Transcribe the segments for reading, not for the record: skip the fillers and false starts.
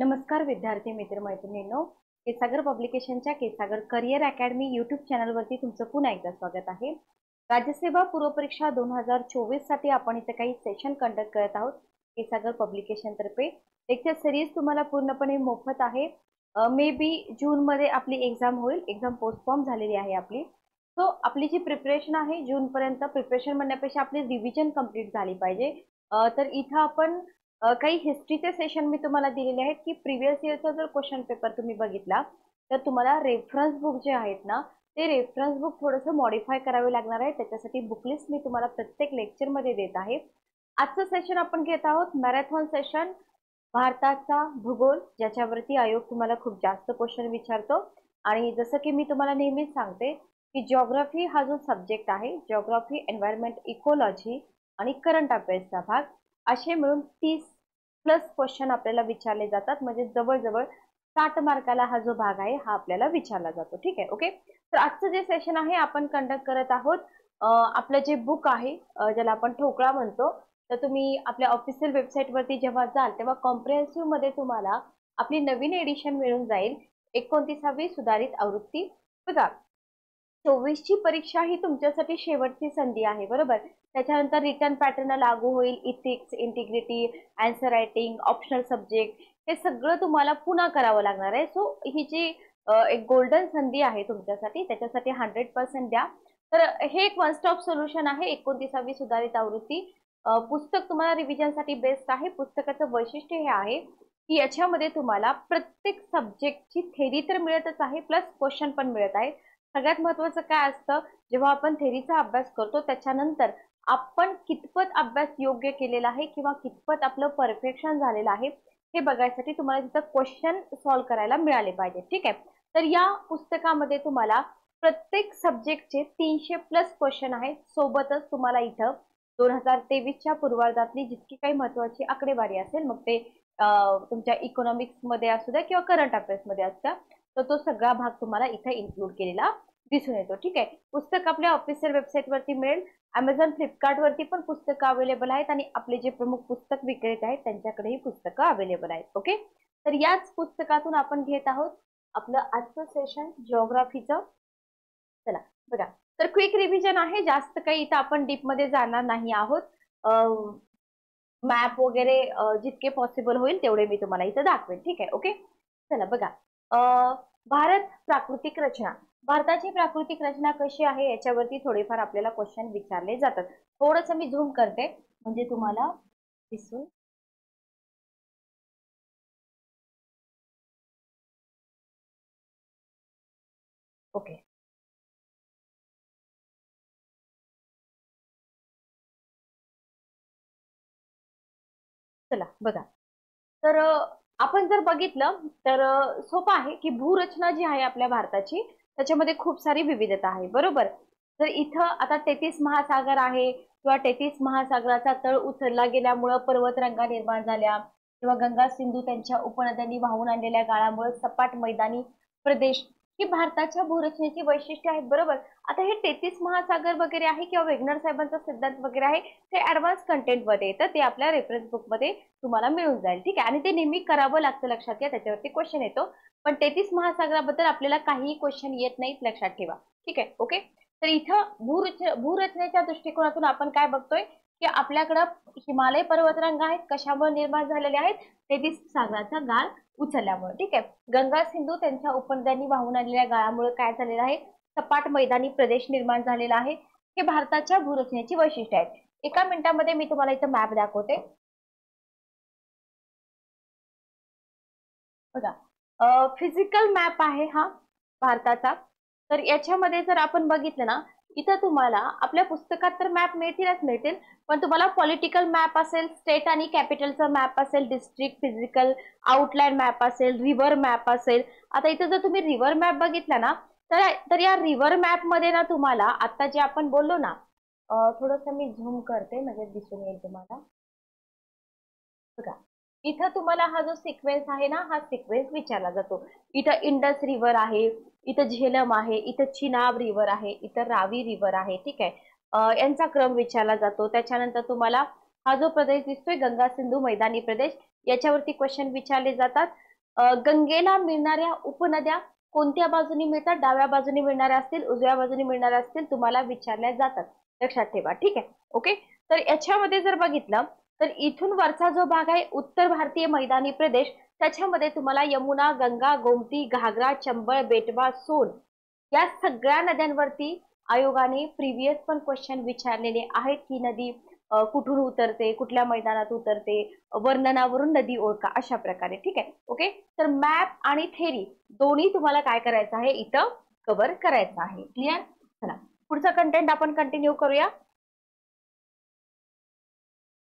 नमस्कार विद्यार्थी मित्र मैत्रिणींनो, केसागर पब्लिकेशनच्या केसागर करिअर अकॅडमी यूट्यूब चॅनलवरती तुमचं पुन्हा एकदा स्वागत आहे। राज्यसेवा पूर्व परीक्षा 2024 साठी आपण इथे काही सेशन कंडक्ट करत आहोत केसागर पब्लिकेशन तर्फे। लेक्चर सिरीज तुम्हाला पूर्णपणे मोफत आहे। मे बी जून मध्ये आपली एग्जाम होईल, एग्जाम पोस्टपोन झालेली आहे आपली। सो आपली जी प्रिपरेशन आहे जून पर्यंत, प्रिपरेशन म्हणण्यापेक्षा आपली रिव्हिजन कंप्लीट झाली पाहिजे। तर इथं आपण काही हिस्ट्रीचे सेशन मी तुम्हाला दिलेले आहेत की प्रिव्हियस इयरचा जर क्वेश्चन पेपर तुम्ही बघितला तर तुम्हाला रेफरन्स बुक जे आहेत ना ते रेफरन्स बुक थोडंसं मॉडिफाय करावे लागणार आहे। त्याच्यासाठी बुकलिस्ट मी तुम्हाला प्रत्येक लेक्चरमध्ये देत आहे। आजचं सेशन आपण घेत आहोत मॅरेथॉन सेशन, भारताचा भूगोल, ज्याच्यावरती आयोग तुम्हाला खूप जास्त क्वेश्चन विचारतो। आणि जसं की मी तुम्हाला नेहमीच सांगते की जिओग्राफी हा जो सब्जेक्ट आहे, जिओग्राफी, एन्व्हायरमेंट, इकोलॉजी आणि करंट अफेअर्सचा भाग, असे मिळून 30+ क्वेश्चन आपल्याला विचारले जातात। म्हणजे जवळजवळ 60 मार्काला हा जो भाग आहे हा आपल्याला विचारला जातो। ठीक आहे, ओके। तर आजचं जे सेशन आहे आपण कंडक्ट करत आहोत आपलं जे बुक आहे ज्याला आपण ठोकळा म्हणतो, तर तुम्ही आपल्या ऑफिशियल वेबसाईटवरती जेव्हा जाल तेव्हा कॉम्प्रिहेन्सिव्ह मध्ये तुम्हाला आपली नवीन एडिशन मिळून जाईल, 29वी सुधारित आवृत्ती। बघा, 24 ची परीक्षा ही तुमच्यासाठी शेवटची संधी आहे, बरोबर। त्याच्यानंतर रिटर्न पॅटर्न लागू होईल, ethics, integrity, answer writing, optional subject, हे सगळं तुम्हाला पुन्हा करावं लागणार आहे। सो ही जी एक गोल्डन संधी आहे तुमच्यासाठी, त्याच्यासाठी 100% द्या। तर हे एक वन स्टॉप सोल्युशन आहे 29वी सुधारित आवृत्ती। पुस्तक तुम्हाला रिव्हिजनसाठी बेस्ट आहे। पुस्तकाचं वैशिष्ट्य हे आहे की याच्यामध्ये तुम्हाला प्रत्येक सब्जेक्टची थेरी तर मिळतच आहे, प्लस क्वेश्चन पण मिळत आहे। सगळ्यात महत्त्वाचं काय असतं, जेव्हा आपण थेरीचा अभ्यास करतो त्याच्यानंतर आपण कितपत अभ्यास योग्य केलेला आहे किंवा कितपत आपलं परफेक्शन झालेलं आहे हे बघायसाठी तुम्हाला तिथं क्वेश्चन सॉल्व्ह करायला मिळाले पाहिजे। ठीक आहे, तर या पुस्तकामध्ये तुम्हाला प्रत्येक सब्जेक्टचे 300+ क्वेश्चन आहेत। सोबतच तुम्हाला इथं 2023च्या पूर्वार्धातली जितकी काही महत्त्वाची आकडेवारी असेल, मग ते तुमच्या इकॉनॉमिक्स मध्ये असू द्या किंवा करंट अफेअर्स मध्ये असू द्या, तर तो सगळा भाग तुम्हाला इथे इन्क्लूड केलेला दिसून येतो। ठीक आहे, पुस्तक आपल्या ऑफिशियल वेबसाईट वरती मिळेल। अमेझॉन, फ्लिपकार्ट वरती पण पुस्तकं अवेलेबल आहेत आणि आपले जे प्रमुख पुस्तक विक्रेते आहेत त्यांच्याकडेही पुस्तकं अवेलेबल आहेत। ओके, तर याच पुस्तकातून आपण घेत आहोत आपलं आजचं सेशन जिओग्राफीचं। चला बघा, तर क्विक रिव्हिजन आहे, जास्त काही इथं आपण डीप मध्ये जाणार नाही आहोत। मॅप वगैरे जितके पॉसिबल होईल तेवढे मी तुम्हाला इथं दाखवेन। ठीक आहे, ओके। चला बघा, भारत प्राकृतिक रचना, भारताची प्राकृतिक रचना कशी आहे याच्यावरती थोडेफार आपल्याला क्वेश्चन विचारले जातात। थोडंसं मी झूम करते म्हणजे तुम्हाला दिसून। ओके, चला बघा, तर आपण जर बघितलं तर सोपं आहे की भूरचना जी आहे आपल्या भारताची त्याच्यामध्ये खूप सारी विविधता आहे, बरोबर। तर इथं आता 33 महासागर आहे किंवा 33 महासागराचा तळ उचलला गेल्यामुळं पर्वतरांगा निर्माण झाल्या किंवा गंगा सिंधू त्यांच्या उपनद्यांनी वाहून आणलेल्या गाळामुळे सपाट मैदानी प्रदेश, ही भारताच्या भूरचनेची वैशिष्ट्य आहेत, बरोबर। आता हे 33 महासागर वगैरे आहे किंवा वेगनर साहेबांचा सिद्धांत वगैरे आहे, ते ऍडव्हान्स कंटेंट मध्ये येतं, ते आपल्या रेफरन्स बुक मध्ये तुम्हाला मिळून जाईल। ठीक आहे, आणि ते नेहमी करावं लागतं, लक्षात घ्या, त्याच्यावरती क्वेश्चन येतो। पण 33 महासागराबद्दल आपल्याला काही क्वेश्चन येत नाहीत, लक्षात ठेवा। ठीक आहे, ओके। तर इथं भूरचनेच्या दृष्टिकोनातून आपण काय बघतोय की आपल्याकडं हिमालय पर्वतरांगा आहेत, कशामुळे निर्माण झालेले आहेत, 33 सागराचा गाळ उचलल्यामुळे। ठीक आहे, गंगा सिंधू त्यांच्या उपनद्यांनी वाहून आणलेल्या गाळामुळे काय झालेलं आहे, सपाट मैदानी प्रदेश निर्माण झालेला आहे। हे भारताच्या भूरचनेची वैशिष्ट्य आहेत। एका मिनिटामध्ये मी तुम्हाला इथं मॅप दाखवते, बघा। फिजिकल मॅप आहे हा भारताचा। तर याच्यामध्ये जर आपण बघितलं ना, इथं तुम्हाला आपल्या पुस्तकात तर मॅप मिळतीलच मिळतील, पण तुम्हाला पॉलिटिकल मॅप असेल, स्टेट आणि कॅपिटलचा मॅप असेल, डिस्ट्रिक्ट फिजिकल आउटलाईन मॅप असेल, रिव्हर मॅप असेल। आता इथं जर तुम्ही रिव्हर मॅप बघितला ना, तर या रिव्हर मॅप मध्ये ना तुम्हाला आता जे आपण बोललो ना, थोडंसं मी झूम करते म्हणजे दिसून येईल तुम्हाला। बघा, इथं तुम्हाला हा जो सिक्वेन्स आहे ना, हा सिक्वेन्स विचारला जातो। इथं इंडस रिव्हर आहे, इथं झेलम आहे, इथं चिनाब रिव्हर आहे, इथं रावी रिव्हर आहे। ठीक आहे, यांचा क्रम विचारला जातो। त्याच्यानंतर तुम्हाला हा जो प्रदेश दिसतोय गंगा सिंधू मैदानी प्रदेश, याच्यावरती क्वेश्चन विचारले जातात। गंगेला मिळणाऱ्या उपनद्या कोणत्या बाजूनी मिळतात? डाव्या बाजूनी मिळणाऱ्या असतील, उजव्या बाजूनी मिळणाऱ्या असतील, तुम्हाला विचारल्या जातात. लक्षात ठेवा. ठीक आहे. ओके. तर याच्यामध्ये जर बघितलं तर इथून वरचा जो भाग आहे उत्तर भारतीय मैदानी प्रदेश, त्याच्यामध्ये तुम्हाला यमुना, गंगा, गोमती, घागरा, चंबळ, बेटवा, सोन या सगळ्या नद्यांवरती आयोगाने प्रिव्हियस पण क्वेश्चन विचारलेले आहेत की नदी कुठून उतरते, कुठल्या मैदानात उतरते, वर्णनावरून नदी ओळखा, अशा प्रकारे. ठीक आहे. ओके. तर मॅप आणि थेरी दोन्ही तुम्हाला काय करायचं आहे, इथं कव्हर करायचं आहे. क्लिअर? चला पुढचा कंटेंट आपण कंटिन्यू करूया.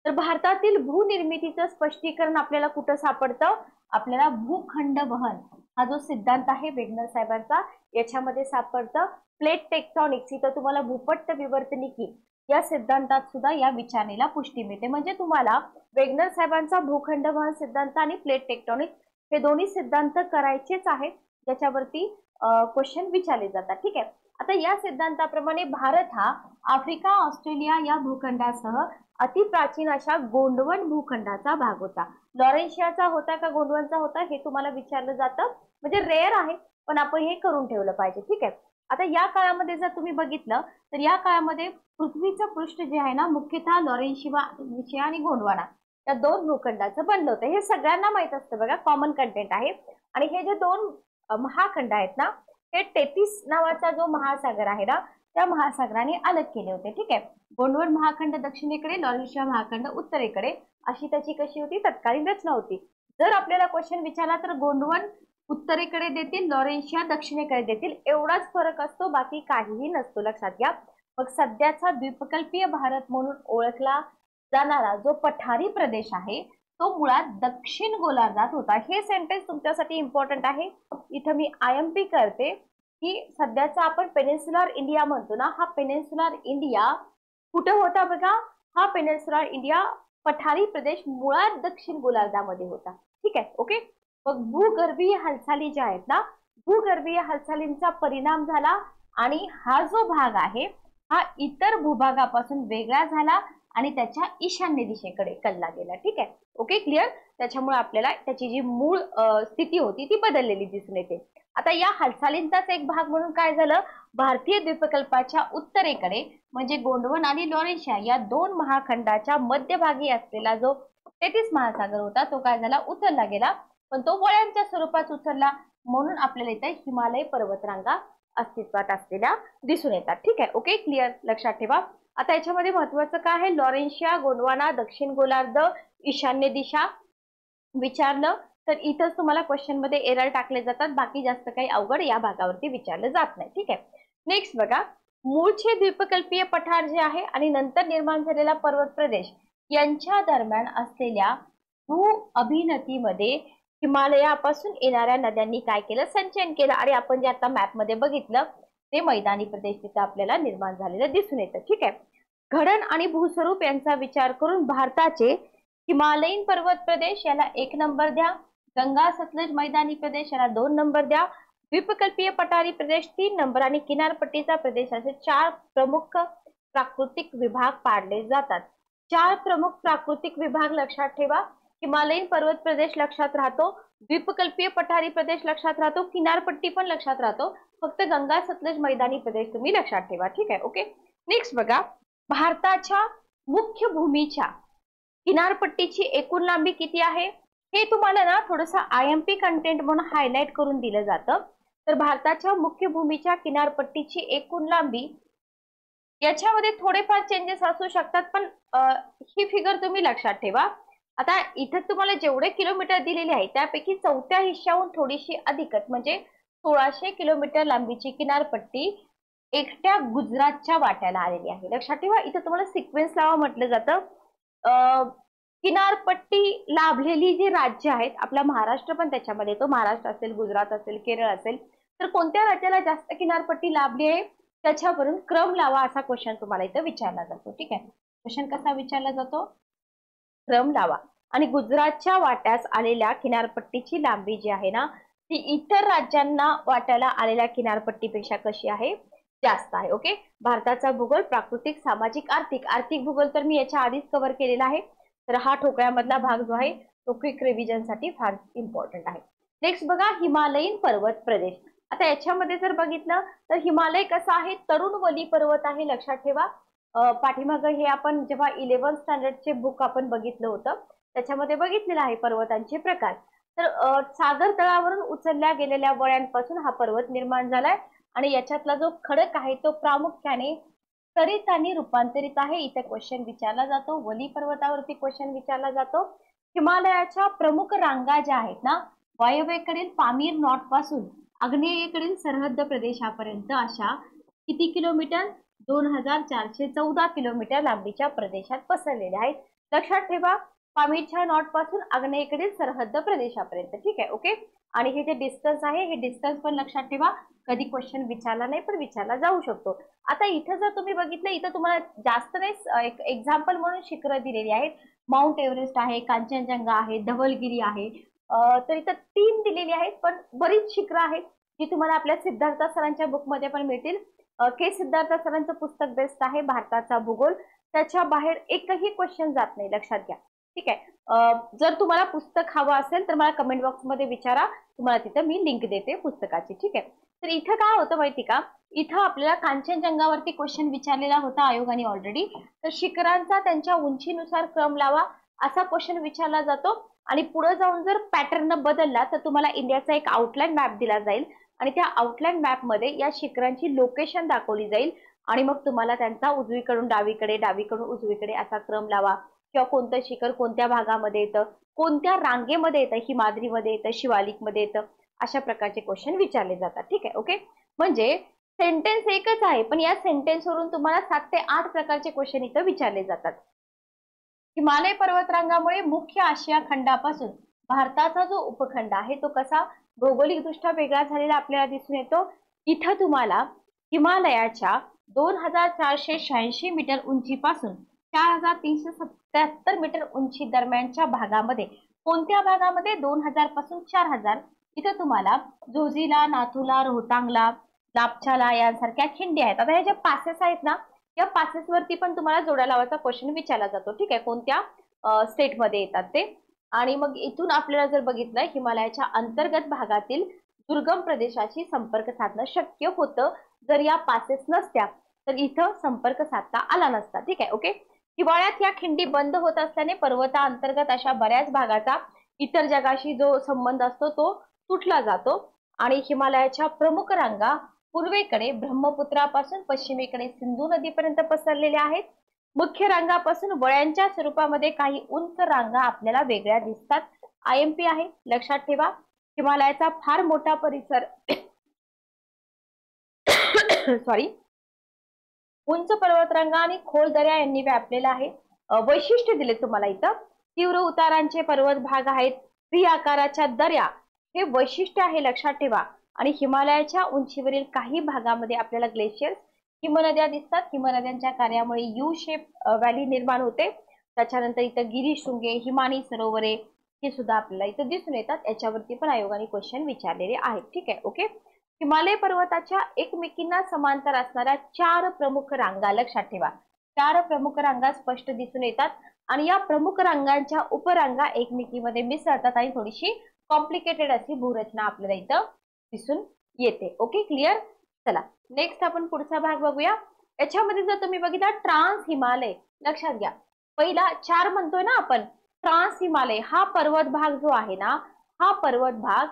तर भारतातील भूनिर्मितीचं स्पष्टीकरण आपल्याला कुठं सापडतं? आपल्याला भूखंड वहन हा जो सिद्धांत आहे वेगनर साहेबांचा, याच्यामध्ये सापडतं. प्लेट टेक्टॉनिक्स इथं तुम्हाला भूपट्ट विवर्तनिकी या सिद्धांतात सुद्धा या विचारणीला पुष्टी मिळते. म्हणजे तुम्हाला वेगनर साहेबांचा भूखंड वहन सिद्धांत आणि प्लेट टेक्टॉनिक्स हे दोन्ही सिद्धांत करायचेच आहेत, ज्याच्यावरती क्वेश्चन विचारले जातात. ठीक आहे. आता या सिद्धांताप्रमाणे भारत हा आफ्रिका, ऑस्ट्रेलिया या भूखंडासह अतिप्राचीन अशा गोंडवन भूखंडाचा भाग होता. लॉरेन्शियाचा होता का गोंडवनचा होता हे तुम्हाला विचारलं जातं. म्हणजे रेअर आहे, पण आपण हे करून ठेवलं पाहिजे. ठीक आहे. आता या काळामध्ये जर तुम्ही बघितलं तर या काळामध्ये पृथ्वीचं पृष्ठ जे आहे ना, मुख्यतः लॉरेन्शिया आणि गोंडवाना या दोन भूखंडाचं बनलं होतं. हे सगळ्यांना माहित असतं बघा, कॉमन कंटेंट आहे. आणि हे जे दोन महाखंड आहेत ना, हे टेथिस नावाचा जो महासागर आहे ना, त्या महासागराने अलग केले होते. ठीक आहे. गोंडवन महाखंड दक्षिणेकडे, लॉरेन्शिया महाखंड उत्तरेकडे, अशी त्याची कशी होती, तत्कालीन रचना होती. जर आपल्याला क्वेश्चन विचारला तर गोंडवन उत्तरेकडे देतील, लॉरेन्शिया दक्षिणेकडे देतील, एवढाच फरक असतो, बाकी काहीही नसतो. लक्षात घ्या. मग सध्याचा द्वीपकल्पीय भारत म्हणून ओळखला जाणारा जो पठारी प्रदेश आहे तो मुळात दक्षिण गोलार्धात होता. हे सेंटेन्स तुमच्यासाठी इम्पॉर्टंट आहे. इथं मी आयएमपी करते की सध्याचा आपण पेनिन्सुलर इंडिया म्हणतो ना, हा पेनिन्सुलर इंडिया कुठं होता बघा, हा पेनिन्सुलर इंडिया पठारी प्रदेश मुळात दक्षिण गोलार्धामध्ये होता. ठीक आहे. ओके. मग भूगर्भीय हालचाली ज्या आहेत ना, भूगर्भीय हालचालींचा परिणाम झाला आणि हा जो भाग आहे हा इतर भूभागापासून वेगळा झाला आणि त्याच्या ईशान्य दिशेकडे कलला गेला. ठीक आहे. ओके. क्लिअर? त्याच्यामुळे आपल्याला त्याची जी मूळ स्थिती होती ती बदललेली दिसून येते. आता या हालचालींचाच एक भाग म्हणून काय झालं, भारतीय द्वीपकल्पाच्या उत्तरेकडे म्हणजे गोंडवन आणि लॉरेन्शिया या दोन महाखंडाच्या मध्यभागी असलेला जो तेथीस महासागर होता तो काय झाला, उचलला गेला. पण तो वळ्यांच्या स्वरूपात उचलला, म्हणून आपल्याला इथे हिमालय पर्वतरांगा अस्तित्वात असलेल्या दिसून येतात. ठीक आहे. ओके. क्लिअर? लक्षात ठेवा. आता याच्यामध्ये महत्वाचं काय आहे, लॉरेन्शिया, गोंडवाना, दक्षिण गोलार्ध, ईशान्य दिशा विचारलं तर इथंच तुम्हाला क्वेश्चन मध्ये एरर टाकले जातात. बाकी जास्त काही अवघड या भागावरती विचारलं जात नाही. ठीक आहे. नेक्स्ट बघा, मूळचे द्वीपकल्पीय पठार जे आहे आणि नंतर निर्माण झालेला पर्वत प्रदेश यांच्या दरम्यान असलेल्या भू अभिनतीमध्ये हिमालयापासून येणाऱ्या नद्यांनी काय केलं, संचयन केलं. आणि आपण जे आता मॅप मध्ये बघितलं ते मैदानी प्रदेश तिथे आपल्याला निर्माण झालेलं दिसून येतं. ठीक आहे. घडण आणि भूस्वरूप यांचा विचार करून भारताचे हिमालयीन पर्वत प्रदेश याला 1 नंबर द्या, गंगा सतलज मैदानी प्रदेश याला 2 नंबर द्या, द्वीपकल्पीय पठारी प्रदेश 3 नंबर आणि किनारपट्टीचा प्रदेश असे 4 प्रमुख प्राकृतिक विभाग पाडले जातात. 4 प्रमुख प्राकृतिक विभाग लक्षात ठेवा. हिमालयीन पर्वत प्रदेश लक्षात राहतो, द्वीपकल्पीय पठारी प्रदेश लक्षात राहतो, किनारपट्टी पण लक्षात राहतो. फक्त गंगा सतलज मैदानी प्रदेश तुम्ही लक्षात ठेवा. ठीक आहे. ओके. नेक्स्ट बघा, भारताच्या मुख्य भूमीच्या किनारपट्टीची एकूण लांबी किती आहे हे तुम्हाला ना थोडंसं आयएमपी कंटेंट म्हणून हायलाइट करून दिलं जातं. तर भारताच्या मुख्य भूमीच्या किनारपट्टीची एकूण लांबी याच्यामध्ये थोडेफार चेंजेस असू शकतात, पण ही फिगर तुम्ही लक्षात ठेवा. आता इथं तुम्हाला जेवढे किलोमीटर दिलेले आहे त्यापैकी 4थ्या हिश्श्याहून थोडीशी अधिकच म्हणजे 1600 किलोमीटर लांबीची किनारपट्टी एकट्या गुजरातच्या वाट्याला आलेली आहे. लक्षात ठेवा. इथं तुम्हाला सिक्वेन्स लावा म्हटलं जातं. किनारपट्टी लाभलेली जी राज्य आहेत, आपला महाराष्ट्र पण त्याच्यामध्ये येतो. महाराष्ट्र असेल, गुजरात असेल, केरळ असेल, तर कोणत्या राज्याला जास्त किनारपट्टी लाभली आहे त्याच्यावरून क्रम लावा असा क्वेश्चन तुम्हाला इथं विचारला जातो. ठीक आहे. क्वेश्चन कसा विचारला जातो, क्रम लावा. आणि गुजरातच्या वाट्यास आलेल्या किनारपट्टीची लांबी जी आहे ना ती इतर राज्यांना वाट्याला आलेल्या किनारपट्टीपेक्षा कशी आहे, जास्त आहे. ओके. भारताचा भूगोल प्राकृतिक, सामाजिक, आर्थिक भूगोल तर मी याच्या आधीच कव्हर केलेला आहे. तर हा ठोकळ्यामधला भाग जो आहे तो क्विक रिव्हिजन साठी फार इम्पॉर्टंट आहे. नेक्स्ट बघा हिमालयीन पर्वत प्रदेश. आता याच्यामध्ये जर बघितलं तर हिमालय कसा आहे, तरुणवली पर्वत आहे, लक्षात ठेवा. पाठीमागं हे आपण जेव्हा 11th स्टँडर्डचे बुक आपण बघितलं होतं त्याच्यामध्ये बघितलेलं आहे पर्वतांचे प्रकार. तर सागर तळावरून उचलल्या गेलेल्या वळ्यांपासून हा पर्वत निर्माण झालाय आणि याच्यातला जो खडक आहे तो प्रामुख्याने स्तरित आणि रूपांतरित आहे. इथे क्वेश्चन विचारला जातो. वली पर्वतावरती क्वेश्चन विचारला जातो. हिमालयाच्या प्रमुख रांगा ज्या आहेत ना, वायव्येकडील पामीर नॉट पासून आग्नेयेकडील सरहद्द प्रदेशापर्यंत अशा किती किलोमीटर, 2414 किलोमीटर लांबीच्या प्रदेशात पसरलेल्या आहेत. लक्षात ठेवा, पामीरच्या नॉट पासून आग्नेयेकडील सरहद्द प्रदेशापर्यंत. ठीक आहे, ओके. आणि हे जे डिस्टन्स आहे हे डिस्टन्स पण लक्षात ठेवा, कधी क्वेश्चन विचारला नाही पण विचारला जाऊ शकतो. आता इथं जर तुम्ही बघितलं, इथं तुम्हाला जास्त नाही, एक एक्झाम्पल म्हणून शिखरं दिलेली आहेत. माउंट एव्हरेस्ट आहे, कांचनजंगा आहे, धवलगिरी आहे. तर इथं 3 दिलेली आहेत, पण बरीच शिखरं आहेत जी तुम्हाला आपल्या सिद्धार्थ सरांच्या बुकमध्ये पण मिळतील. के सिद्धार्थ सरांचं पुस्तक बेस्ट आहे, भारताचा भूगोल. त्याच्या बाहेर एकही क्वेश्चन जात नाही, लक्षात घ्या. ठीक आहे. जर तुम्हाला पुस्तक हवं असेल तर मला कमेंट बॉक्समध्ये विचारा, तुम्हाला तिथं मी लिंक देते पुस्तकाची. ठीक आहे. तर इथं काय होतं माहिती का, इथं आपल्याला कांचनजंगावरती क्वेश्चन विचारलेला होता आयोगाने ऑलरेडी. तर शिखरांचा त्यांच्या उंचीनुसार क्रम लावा असा क्वेश्चन विचारला जातो. आणि पुढे जाऊन जर पॅटर्न बदलला तर तुम्हाला इंडियाचा एक आउटलाईन मॅप दिला जाईल आणि त्या आउटलाईन मॅप मध्ये या शिखरांची लोकेशन दाखवली जाईल आणि मग तुम्हाला त्यांचा उजवीकडून डावीकडे, डावीकडून उजवीकडे असा क्रम लावा, किंवा कोणतं शिखर कोणत्या भागामध्ये येतं, कोणत्या रांगेमध्ये येतं, हिमाद्रीमध्ये येतं, शिवालिकमध्ये येतं, अशा प्रकारचे क्वेश्चन विचारले जातात. ठीक आहे, ओके. म्हणजे सेंटेन्स एकच आहे पण या सेंटेन्सवरून तुम्हाला 7 ते 8 प्रकारचे क्वेश्चन इथं विचारले जातात. हिमालय पर्वतरांगामुळे मुख्य आशिया खंडापासून भारताचा जो उपखंड आहे तो कसा भौगोलिकदृष्ट्या वेगळा झालेला आपल्याला दिसून येतो. इथं तुम्हाला हिमालयाच्या 2486 मीटर उंचीपासून 4377 मीटर उंची दरम्यानच्या भागामध्ये, कोणत्या भागामध्ये, 2000 पासून 4000, इथं तुम्हाला जोजिला, नाथुला, रोहतांगला, लापछाला यांसारख्या खिंडी आहेत. आता हे जे पासेस आहेत ना, या पासेस वरती पण तुम्हाला जोड्या लावायचा क्वेश्चन विचारला जातो. ठीक आहे, कोणत्या स्टेटमध्ये येतात ते. आणि मग इथून आपल्याला जर बघितलं, हिमालयाच्या अंतर्गत भागातील दुर्गम प्रदेशाशी संपर्क साधणं शक्य होतं जर या पासेस नसत्या, तर इथं संपर्क साधता आला नसता. ठीक आहे, ओके. हिवाळ्यात या खिंडी बंद होत असल्याने पर्वताअंतर्गत अशा बऱ्याच भागाचा इतर जगाशी जो संबंध असतो तो तुटला जातो. आणि हिमालयाच्या प्रमुख रांगा पूर्वेकडे ब्रह्मपुत्रापासून पश्चिमेकडे सिंधू नदीपर्यंत पसरलेल्या आहेत. मुख्य रांगापासून वळ्यांच्या स्वरूपामध्ये काही उंच रांगा आपल्याला वेगळ्या दिसतात. IMP आहे, लक्षात ठेवा. हिमालयाचा फार मोठा परिसर सॉरी उंच पर्वतरांगा आणि खोल दऱ्या यांनी व्यापलेला आहे. वैशिष्ट्य दिले तुम्हाला इथं. तीव्र उतारांचे पर्वत भाग आहेत, व्ही आकाराच्या दऱ्या हे वैशिष्ट्य आहे, लक्षात ठेवा. आणि हिमालयाच्या उंचीवरील काही भागामध्ये आपल्याला ग्लेशियर्स, हिमनद्या दिसतात. हिमनद्यांच्या कार्यामुळे यू शेप व्हॅली निर्माण होते. त्याच्यानंतर इथं गिरीशृंगे, हिमानी सरोवरे हे सुद्धा आपल्याला इथं दिसून येतात. याच्यावरती पण आयोगाने क्वेश्चन विचारलेले आहेत. ठीक आहे, ओके. हिमालय पर्वताच्या एकमेकींना समांतर असणाऱ्या 4 प्रमुख रांगा, लक्षात ठेवा. 4 प्रमुख रांगा स्पष्ट दिसून येतात आणि या प्रमुख रांगांच्या उपरांगा एकमेकींमध्ये मिसळतात आणि थोडीशी कॉम्प्लिकेटेड अशी भूरचना आपल्याला इथं दिसून येते. Okay, clear. चला नेक्स्ट आपण पुढचा भाग बघूया. याच्यामध्ये जर तुम्ही बघितला ट्रान्स हिमालय, लक्षात घ्या. पहिला 4 म्हणतोय ना आपण, ट्रान्स हिमालय हा पर्वत भाग जो आहे ना, हा पर्वत भाग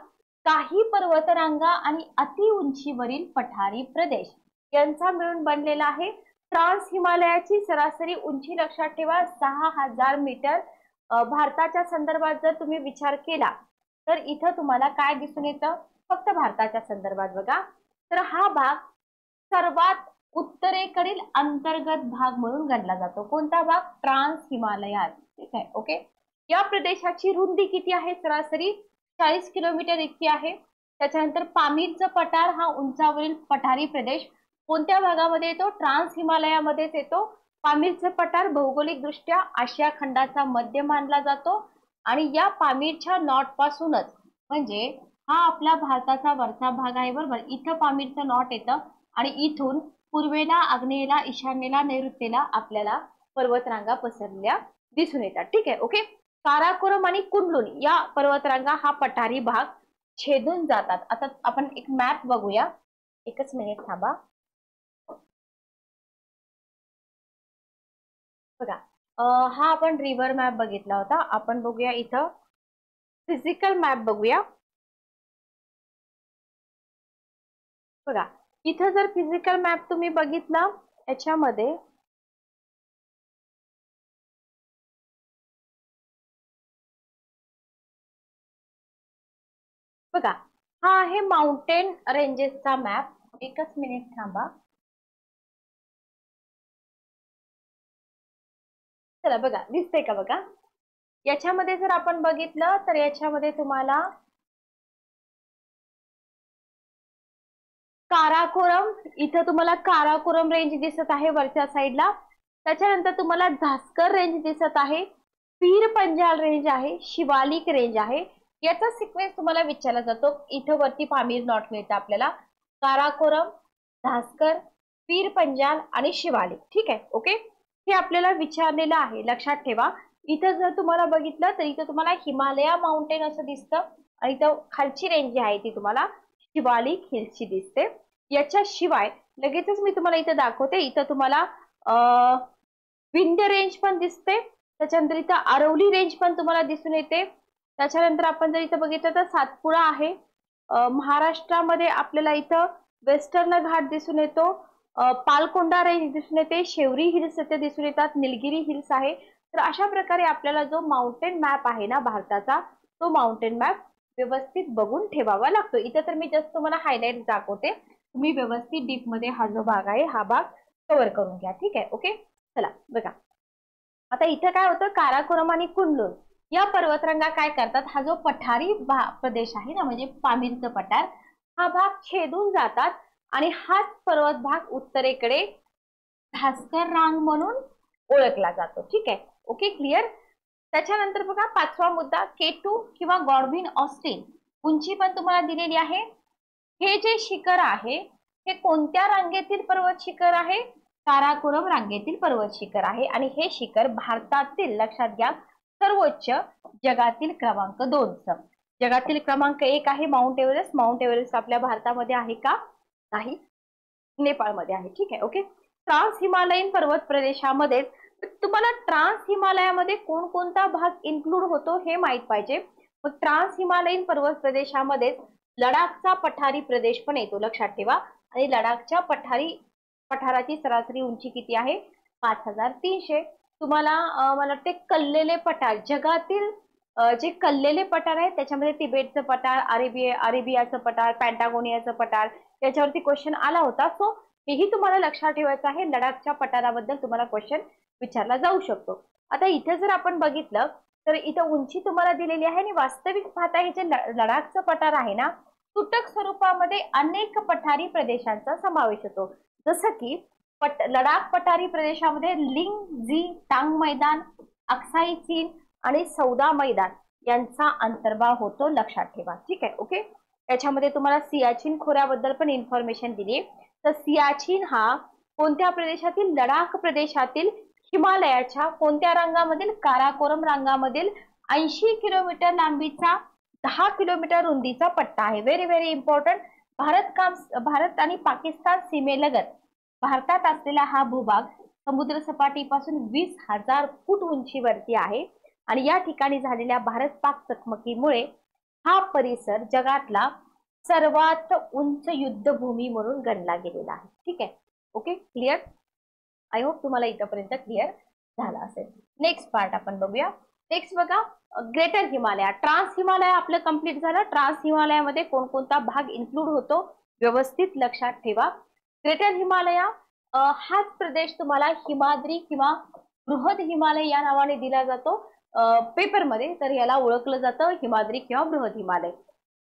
काही पर्वतरांगा आणि अति उंचीवरील पठारी प्रदेश यांचा मिळून बनलेला आहे. ट्रान्स हिमालयाची सरासरी उंची लक्षात ठेवा 6000 मीटर. भारताच्या संदर्भात जर तुम्ही विचार केला तर इथं तुम्हाला काय दिसून येतं, फक्त भारताच्या संदर्भात बघा तर हा भाग सर्वात उत्तरेकडील अंतर्गत भाग म्हणून गणला जातो. कोणता भाग, ट्रान्स हिमालयात. ठीक आहे, ओके. या प्रदेशाची रुंदी किती आहे, सरासरी 40 किलोमीटर इतकी आहे. त्याच्यानंतर पामीरचा पठार हा उंचावरील पठारी प्रदेश कोणत्या भागामध्ये येतो, ट्रान्स हिमालयामध्येच येतो. पामीरचा पठार भौगोलिक दृष्ट्या आशिया खंडाचा मध्य मानला जातो आणि या पामीरच्या नॉट पासूनच, म्हणजे हा आपला भारताचा वरचा भाग आहे, बरोबर. इथं पामीरचं नॉट येतं आणि इथून पूर्वेला, आग्नेयेला, ईशान्येला, नैऋत्येला आपल्याला पर्वतरांगा पसरलेल्या दिसून येतात. ठीक आहे, ओके. काराकोरम आणि कुंडलुनी या पर्वतरांगा हा पठारी भाग छेदून जातात. आता आपण एक मॅप बघूया, एकच मिनिट थांबा. बघा, हा आपण रिव्हर मॅप बघितला होता. आपण बघूया इथं फिजिकल मॅप बघूया. बघा, इथं जर फिजिकल मॅप तुम्ही बघितला, याच्यामध्ये बघा, हा आहे माउंटेन रेंजेसचा मॅप. एकच मिनिट थांबा. चला बघा, दिसते का बघा. याच्यामध्ये जर आपण बघितलं तर याच्यामध्ये तुम्हाला काराकोरम, इथं तुम्हाला काराकोरम रेंज दिसत आहे वरच्या साईडला. त्याच्यानंतर तुम्हाला झास्कर रेंज दिसत आहे, पीर पंजाल रेंज आहे, शिवालिक रेंज आहे. याचा सिक्वेन्स तुम्हाला विचारला जातो. इथं वरती पामीर नॉट मिळतं आपल्याला. काराकोरम, झास्कर, पीर पंजाल आणि शिवालिक. ठीक आहे, ओके. हे आपल्याला विचारलेलं आहे, लक्षात ठेवा. इथं जर तुम्हाला बघितलं तर इथं तुम्हाला हिमालया माउंटेन असं दिसतं आणि इथं खालची रेंज जी आहे ती तुम्हाला शिवालिक हिल्सची दिसते. याच्याशिवाय लगेचच मी तुम्हाला इथं दाखवते. इथं तुम्हाला विंध्य रेंज पण दिसते. त्याच्यानंतर इथं आरवली रेंज पण तुम्हाला दिसून येते. त्याच्यानंतर आपण जर इथं बघितलं तर सातपुडा आहे. महाराष्ट्रामध्ये आपल्याला इथं वेस्टर्न घाट दिसून येतो. पालकोंडा रेंज दिसून येते. शेवरी हिल्स इथे दिसून येतात. निलगिरी हिल्स आहे. तर अशा प्रकारे आपल्याला जो माउंटेन मॅप आहे ना भारताचा, तो माउंटेन मॅप व्यवस्थित बघून ठेवावा लागतो. इथे तर मी जस्ट तुम्हाला हायलाइट दाखवते. तुम्ही व्यवस्थित डीप मध्ये हा जो भाग आहे हा भाग कव्हर करून घ्या. ठीक आहे, ओके. चला बघा, आता इथे काय होतं, काराकोरम आणि कुंडलोन या पर्वतरांगा काय करतात, हा जो पठारी प्रदेश आहे ना, म्हणजे पामीरचं पठार, हा भाग छेदून जातात आणि हाच पर्वत भाग उत्तरेकडे भास्कर रांग म्हणून ओळखला जातो. ठीक आहे, ओके, क्लिअर. त्याच्यानंतर बघा, पाचवा मुद्दा, K2 किंवा गॉडविन ऑस्टिन उंची पण तुम्हाला दिलेली आहे. हे जे शिखर आहे हे कोणत्या रांगेतील पर्वत शिखर आहे, काराकोरम रांगेतील पर्वत शिखर आहे. आणि हे शिखर भारतातील, लक्षात घ्या, सर्वोच्च जगातील क्रमांक 2चं. जगातील क्रमांक 1 आहे माउंट एव्हरेस्ट. माउंट एव्हरेस्ट आपल्या भारतामध्ये आहे का, नाही, नेपाळमध्ये आहे. ठीक आहे, ओके. ट्रान्स हिमालयीन पर्वत प्रदेशामध्ये तुम्हाला ट्रान्स हिमालयामध्ये कोणकोणता भाग इन्क्लूड होतो हे माहित पाहिजे. मग ट्रान्स हिमालयीन पर्वत प्रदेशामध्ये लडाखचा पठारी प्रदेश पण येतो, लक्षात ठेवा. आणि लडाखच्या पठाराची सरासरी उंची किती आहे, 5300. तुम्हाला मला वाटते कल्लेले पठार, जगातील जे कल्लेले पठार आहेत त्याच्यामध्ये तिबेटचं पठार, अरेबियाचं पठार, पॅन्टागोनियाचं पठार, याच्यावरती क्वेश्चन आला होता. सो हेही तुम्हाला लक्षात ठेवायचं आहे. लडाखच्या पठाराबद्दल तुम्हाला क्वेश्चन विचारला जाऊ शकतो. आता इथे जर आपण बघितलं तर इथं उंची तुम्हाला दिलेली आहे आणि वास्तविक पाहता हे जे लडाखचं पठार आहे ना, तुटक स्वरूपामध्ये अनेक पठारी प्रदेशांचा समावेश होतो. जसं की लडाख पठारी प्रदेशामध्ये लिंग जी टांग मैदान, अक्साई चीन आणि सौदा मैदान यांचा अंतर्भाव होतो, लक्षात ठेवा. ठीक आहे, ओके. त्याच्यामध्ये तुम्हाला सियाचीन खोऱ्याबद्दल पण इन्फॉर्मेशन दिली. तर सियाचीन हा कोणत्या प्रदेशातील, लडाख प्रदेशातील हिमालयाच्या कोणत्या रांगामधील, काराकोरम रांगामधील 80 किलोमीटर लांबीचा 10 किलोमीटर रुंदीचा पट्टा आहे. Very very important. भारत आणि पाकिस्तान सीमेलगत भारतात असलेला हा भूभाग समुद्र सपाटीपासून 20,000 फूट उंचीवरती आहे. आणि या ठिकाणी झालेल्या भारत पाक चकमकीमुळे हा परिसर जगातला सर्वात उंच युद्धभूमी म्हणून गणला गेलेला आहे. ठीक आहे, ओके, क्लिअर. आय होप तुम्हाला इथपर्यंत क्लिअर झाला असेल. नेक्स्ट पार्ट आपण बघूया. नेक्स्ट बघा, ग्रेटर हिमालय. ट्रान्स हिमालय आपलं कंप्लीट झालं. ट्रान्स हिमालयामध्ये कोणकोणता भाग इन्क्लूड होतो व्यवस्थित लक्षात ठेवा. ग्रेटर हिमालया हाच प्रदेश तुम्हाला हिमाद्री किंवा बृहद हिमालय या नावाने दिला जातो पेपरमध्ये. तर याला ओळखलं जातं हिमाद्री किंवा बृहद हिमालय.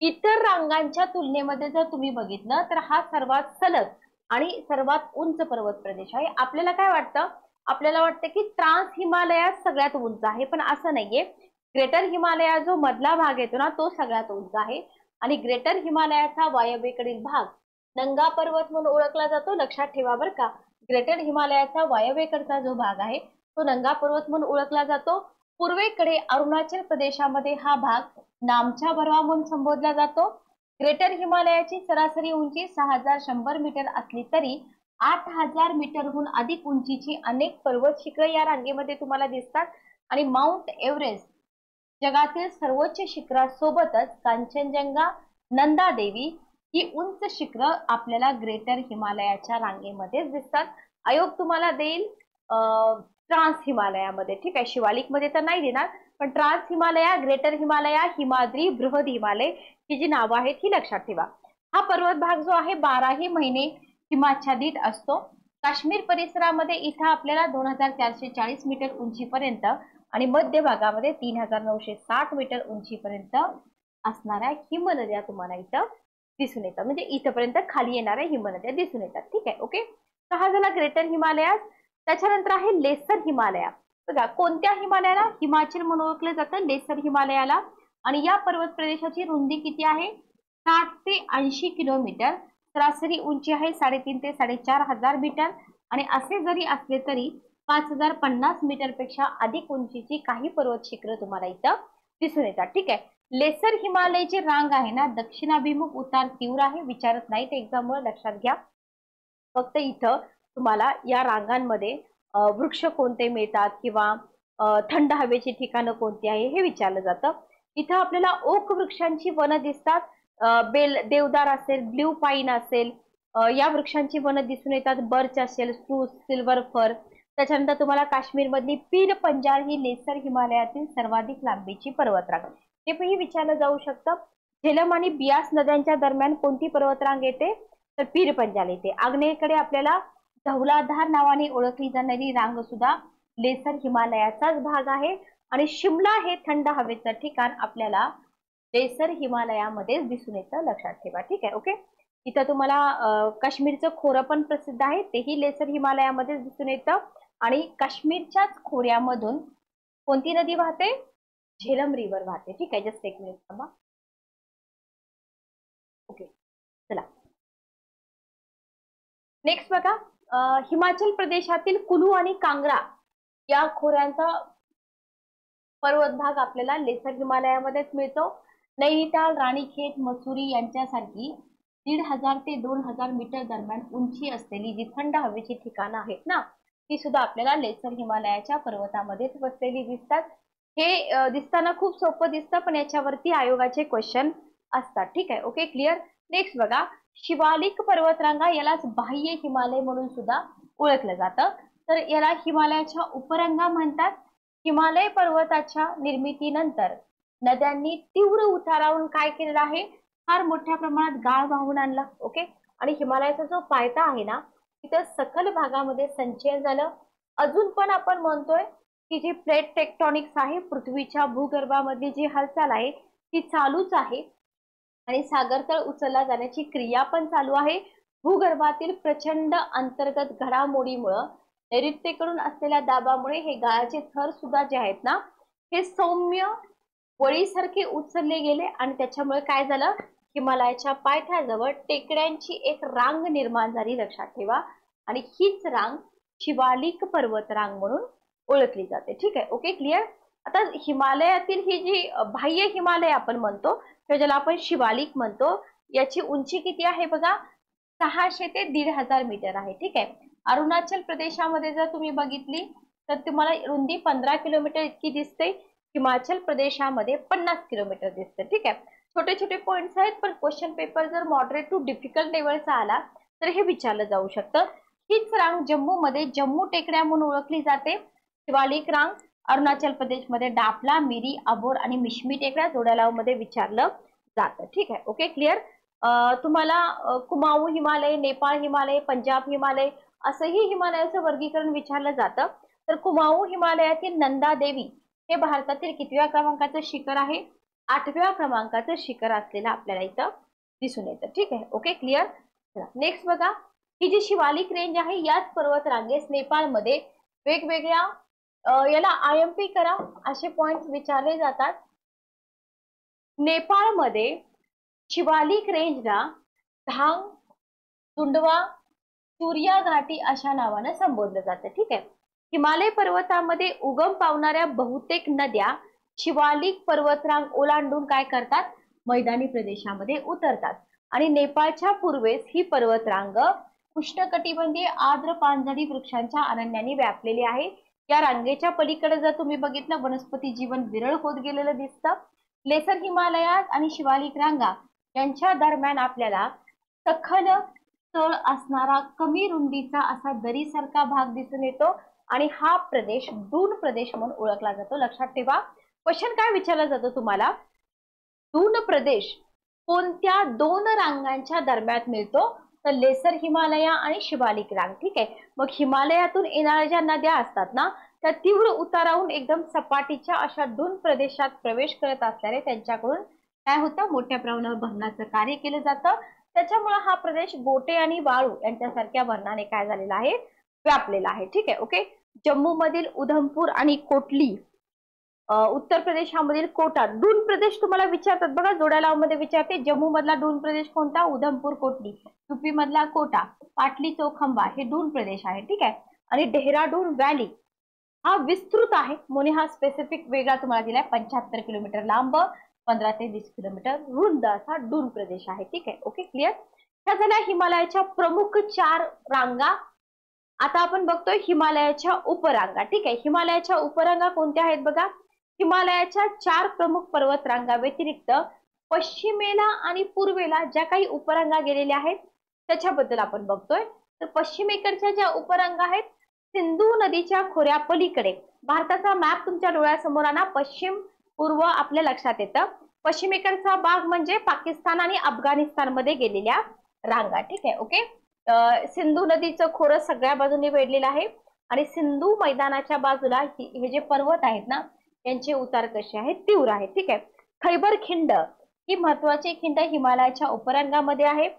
इतर रांगांच्या तुलनेमध्ये जर तुम्ही बघितलं तर हा सर्वात सलग आणि सर्वात उंच पर्वत प्रदेश आहे. आपल्याला काय वाटतं, आपल्याला वाटतं की ट्रान्स हिमालया सगळ्यात उंच आहे, पण असं नाहीये. ग्रेटर हिमालया जो मधला भाग येतो ना, तो सगळ्यात उंच आहे. आणि ग्रेटर हिमालयाचा वायव्येकडील भाग नंगा पर्वत म्हणून ओळखला जातो, लक्षात ठेवा बरं का. ग्रेटर हिमालयाचा वायव्येकडचा जो भाग आहे तो नंगा पर्वत म्हणून ओळखला जातो. पूर्वेकडे अरुणाचल प्रदेशामध्ये हा भाग नामचा बर्वा म्हणून संबोधला जातो. ग्रेटर हिमालयाची सरासरी उंची 6100 मीटर असली तरी 8000 मीटरहून अधिक उंचीची अनेक पर्वत शिखर या रांगेमध्ये तुम्हाला दिसतात आणि माउंट एव्हरेस्ट जगातील सर्वोच्च शिखरासोबतच कांचनजंगा, नंदा देवी ही उंच शिखर आपल्याला ग्रेटर हिमालयाच्या रांगेमध्ये दिसतात. आयोग तुम्हाला देईल ट्रान्स हिमालयामध्ये, ठीक आहे. शिवालिक मध्ये तर नाही देणार, पण ट्रान्स हिमालया, ग्रेटर हिमालया, हिमाद्री, बृहद हिमालय ही जी नावं आहेत ही लक्षात ठेवा. हा पर्वत भाग जो आहे 12ही महिने हिमाच्छादित असतो. काश्मीर परिसरामध्ये इथं आपल्याला 2440 मीटर उंचीपर्यंत आणि मध्य भागामध्ये 3960 मीटर उंचीपर्यंत असणाऱ्या हिमनद्या तुम्हाला इथं दिसून येतात. म्हणजे इथपर्यंत खाली येणाऱ्या हिमनद्या दिसून येतात, ठीक आहे. ओके, तर हा झाला ग्रेटर हिमालया. त्याच्यानंतर आहे लेसर हिमालया. बघा, कोणत्या हिमालयाला? हिमाचल म्हणून ओळखलं जातं लेसर हिमालयाला. आणि या पर्वत प्रदेशाची रुंदी किती आहे? 60 ते 80 किलोमीटर. सरासरी उंची आहे 3,500 ते 4,500 मीटर. आणि असे जरी असले तरी 5050 मीटर पेक्षा अधिक उंचीची काही पर्वत शिखर तुम्हाला इथं दिसून येतात, ठीक आहे. लेसर हिमालयाची रांग आहे ना, दक्षिणाभिमुख उतार तीव्र आहे. विचारत नाही ते एक्झाम मुळे, लक्षात घ्या. फक्त इथं तुम्हाला या रांगांमध्ये वृक्ष कोणते मिळतात किंवा थंड हवेची ठिकाणं कोणती आहे हे विचारलं जातं. इथं आपल्याला ओक वृक्षांची वनं दिसतात. बेल देवदार असेल, ब्ल्यू पाईन असेल, या वृक्षांची वनं दिसून येतात. बर्च असेल, स्प्रूस, सिल्वर फर. त्याच्यानंतर तुम्हाला काश्मीरमधली पीर पंजाल ही लेसर हिमालयातील सर्वाधिक लांबीची पर्वतरांग, हे पण विचारलं जाऊ शकतं. झेलम आणि बियास नद्यांच्या दरम्यान कोणती पर्वतरांग येते? तर पीर पंजाल येते. आग्नेयेकडे आपल्याला धौलाधार नावाने ओळखली जाणारी रांग सुद्धा लेसर हिमालयाचाच भाग आहे. आणि शिमला हे थंड हवेचं ठिकाण आपल्याला लेसर हिमालयामध्येच दिसून येतं, लक्षात ठेवा, ठीक आहे. ओके, इथं तुम्हाला काश्मीरचं खोरं पण प्रसिद्ध आहे, तेही लेसर हिमालयामध्येच दिसून येतं. आणि काश्मीरच्याच खोऱ्यामधून कोणती नदी वाहते? झेलम रिव्हर वाहते, ठीक आहे. जस्ट एक मिनिट थांबा. ओके, चला नेक्स्ट बघा. हिमाचल प्रदेशातील कुलू आणि कांगडा या खोऱ्यांचा पर्वत भाग आपल्याला लेसर हिमालयामध्येच मिळतो. नैनिताल, राणीखेत, मसुरी यांच्यासारखी 1500 ते 2000 मीटर दरम्यान उंची असलेली जी थंड हवेची ठिकाणं आहेत ना, ती सुद्धा आपल्याला लेसर हिमालयाच्या पर्वतामध्येच वसलेली दिसतात. हे दिसताना खूप सोपं दिसतं, पण याच्यावरती आयोगाचे क्वेश्चन असतात, ठीक आहे. Okay, clear. नेक्स्ट बघा, शिवालिक पर्वतरांगा यालाच बाह्य हिमालय म्हणून सुद्धा ओळखलं जातं. तर याला हिमालयाच्या उपरंगा म्हणतात. हिमालय पर्वताच्या निर्मितीनंतर नद्यांनी तीव्र उतारावरून काय केलेलं आहे? फार मोठ्या प्रमाणात गाळ वाहून आणला. ओके, आणि हिमालयाचा जो पायथा आहे ना, तिथं सखल भागामध्ये संचयन झालं. अजून पण आपण म्हणतोय की जी प्लेट टेक्टॉनिक्स आहे, पृथ्वीच्या भूगर्भामधली जी हालचाल आहे ती चालूच आहे. आणि सागरतळ उचलला जाण्याची क्रिया पण चालू आहे. भूगर्भातील प्रचंड अंतर्गत घडामोडीमुळे, नैऋत्येकडून असलेल्या दाबामुळे हे गाळाचे थर सुद्धा जे आहेत ना, हे सौम्य वळीसारखे उचलले गेले. आणि त्याच्यामुळे काय झालं? हिमालयाच्या पायथ्याजवळ टेकड्यांची एक रांग निर्माण झाली, लक्षात ठेवा. आणि हीच रांग शिवालिक पर्वतरांग म्हणून ओळखली जाते, ठीक आहे. Okay, clear. आता हिमालयातील ही जी बाह्य हिमालय आपण म्हणतो किंवा ज्याला आपण शिवालिक म्हणतो, याची उंची किती आहे बघा? 600 ते 1500 मीटर आहे, ठीक आहे. अरुणाचल प्रदेशामध्ये जर तुम्ही बघितली तर तुम्हाला रुंदी 15 किलोमीटर इतकी दिसते. हिमाचल प्रदेशामध्ये 50 किलोमीटर दिसते, ठीक आहे. छोटे छोटे पॉइंट्स आहेत, पण क्वेश्चन पेपर जर मॉडरेट टू डिफिकल्ट लेवलचा आला तर हे विचारलं जाऊ शकतं. हीच रांग जम्मू मध्ये जम्मू टेकड्या म्हणून ओळखली जाते. शिवालिक रांग अरुणाचल प्रदेशमध्ये डाफला, मिरी, अबोर आणि मिशमी टेकड्या जोड्यालाव मध्ये विचारलं जातं, ठीक आहे. Okay, clear. तुम्हाला कुमाऊ हिमालय, नेपाळ हिमालय, पंजाब हिमालय असंही हिमालयाचं वर्गीकरण विचारलं जातं. तर कुमाऊ हिमालयातील नंदा देवी हे भारतातील कितव्या क्रमांकाचं शिखर आहे? 8व्या क्रमांकाचं शिखर असलेलं आपल्याला इथं दिसून येतं, ठीक आहे. Okay, clear. नेक्स्ट बघा, ही जी शिवालिक रेंज आहे याच पर्वत रांगेस नेपाळमध्ये वेगवेगळ्या याला IMP करा असे पॉइंट्स विचारले जातात. नेपाळमध्ये शिवालिक रेंजला धांग, तुंडवा, सूर्या घाटी अशा नावाने संबोधलं जातं, ठीक आहे. हिमालय पर्वतामध्ये उगम पावणाऱ्या बहुतेक नद्या शिवालिक पर्वतरांग ओलांडून काय करतात? मैदानी प्रदेशामध्ये उतरतात आणि नेपाळच्या पूर्वेस ही पर्वतरांग उष्णकटिबंधीय आर्द्र पानझडी वृक्षांच्या अरण्याने व्यापलेली आहे. या रांगेच्या पलीकडे जर तुम्ही बघितलं वनस्पती जीवन विरळ होत गेलेलं दिसतं. लेसर हिमालयात आणि शिवालिक रांगा यांच्या दरम्यान आपल्याला सखल तळ असणारा कमी रुंदीचा असा दरीसारखा भाग दिसून येतो आणि हा प्रदेश दून प्रदेश म्हणून ओळखला जातो. लक्षात ठेवा, क्वेश्चन काय विचारला जातो तुम्हाला, दून प्रदेश कोणत्या दोन रांगांच्या दरम्यान मिळतो, तर लेसर हिमालया आणि शिवालिक रांग. ठीक आहे, मग हिमालयातून येणाऱ्या ज्या नद्या असतात ना त्या तीव्र उतारावरून एकदम सपाटीच्या अशा दून प्रदेशात प्रवेश करत असल्याने त्यांच्याकडून काय होतं, मोठ्या प्रमाणावर भरणाचं कार्य केलं जातं. त्याच्यामुळे हा प्रदेश गोटे आणि वाळू यांच्यासारख्या भरणाने काय झालेला आहे, व्यापलेला आहे. ठीक आहे, ओके. जम्मू मधील उधमपूर आणि कोटली, उत्तर प्रदेशामधील कोटा, दून प्रदेश तुम्हाला विचारतात बघा, जोड्या मध्ये विचारते. जम्मू मधला दून प्रदेश कोणता, उधमपूर कोटली. यूपी मधला कोटा, पाटली चौखंबा हे दून प्रदेश आहे. ठीक आहे, आणि डेहराडून व्हॅली हा विस्तृत आहे म्हणून हा स्पेसिफिक वेगळा तुम्हाला दिलाय. 75 किलोमीटर लांब, 15 ते 20 किलोमीटर रुंद असा दून प्रदेश आहे. ठीक आहे, ओके, क्लिअर. ह्या झाल्या हिमालयाच्या प्रमुख 4 रांगा. आता आपण बघतोय हिमालयाच्या उपरांगा. ठीक आहे, हिमालयाच्या उपरांगा कोणत्या आहेत बघा. हिमालयाच्या 4 प्रमुख पर्वत रांगा व्यतिरिक्त पश्चिमेला आणि पूर्वेला ज्या काही उपरांगा गेलेल्या आहेत त्याच्याबद्दल आपण बघतोय. तर पश्चिमेकडच्या ज्या उपरांगा आहेत सिंधू नदीच्या खोऱ्या पलीकडे, भारताचा मॅप तुमच्या डोळ्यासमोर आणा, पश्चिम पूर्व आपल्या लक्षात येतं. पश्चिमेकडचा भाग म्हणजे पाकिस्तान आणि अफगाणिस्तान मध्ये गेलेल्या रांगा. ठीक आहे, ओके. सिंधू नदीचं खोरं सगळ्या बाजूने वेढलेलं आहे आणि सिंधू मैदानाच्या बाजूला हे जे पर्वत आहेत ना यांचे उतार कसे आहेत, तीव्र आहेत. ठीक आहे. खैबर खिंड ही महत्वाची खिंड हिमालयाच्या उपरांगामध्ये आहे.